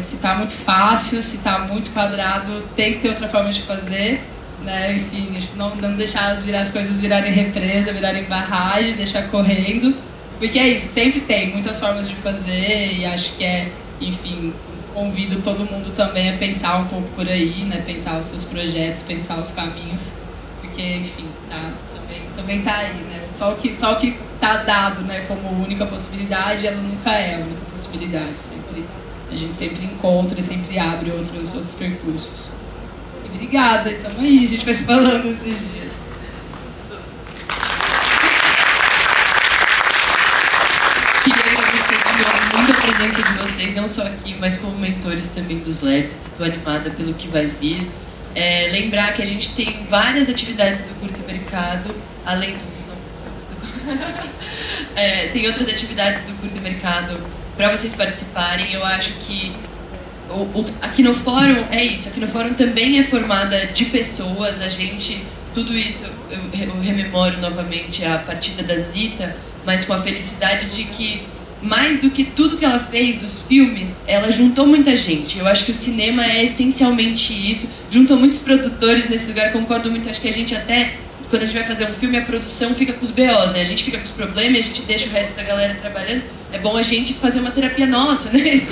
Se está muito fácil, se está muito quadrado, tem que ter outra forma de fazer, né? Enfim, não deixar as coisas virarem represa, virarem barragem, deixar correndo, porque é isso, sempre tem muitas formas de fazer e acho que enfim, convido todo mundo também a pensar um pouco por aí, né? Pensar os seus projetos, pensar os caminhos, porque, enfim, também tá aí, né? Só o que tá dado, né, como única possibilidade, ela nunca é a única possibilidade. A gente sempre encontra e sempre abre outros percursos. E obrigada, então aí, a gente vai se falando esses dias. Queria presença de vocês, não só aqui, mas como mentores também dos labs. Estou animada pelo que vai vir. Lembrar que a gente tem várias atividades do Curta Mercado, além do... tem outras atividades do Curta Mercado para vocês participarem. Eu acho que aqui no fórum é isso. Aqui no fórum também é formada de pessoas. A gente, tudo isso, eu rememoro novamente a partida da Zita, mas com a felicidade de que, mais do que tudo que ela fez dos filmes, ela juntou muita gente. Eu acho que o cinema é essencialmente isso. Juntou muitos produtores nesse lugar, concordo muito. Acho que a gente até, quando a gente vai fazer um filme, a produção fica com os BOs, né? A gente fica com os problemas, a gente deixa o resto da galera trabalhando. É bom a gente fazer uma terapia nossa, né?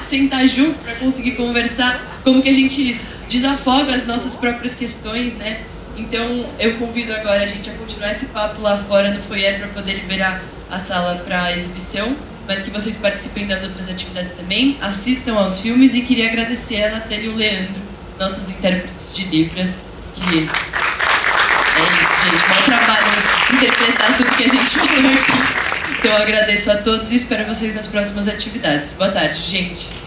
Sentar junto para conseguir conversar como que a gente desafoga as nossas próprias questões, né? Então, eu convido agora a gente a continuar esse papo lá fora no foyer para poder liberar a sala para exibição, mas que vocês participem das outras atividades também, assistam aos filmes, e queria agradecer a Natália e o Leandro, nossos intérpretes de Libras, que é isso, gente, mau trabalho interpretar tudo que a gente falou aqui. Então eu agradeço a todos e espero vocês nas próximas atividades. Boa tarde, gente.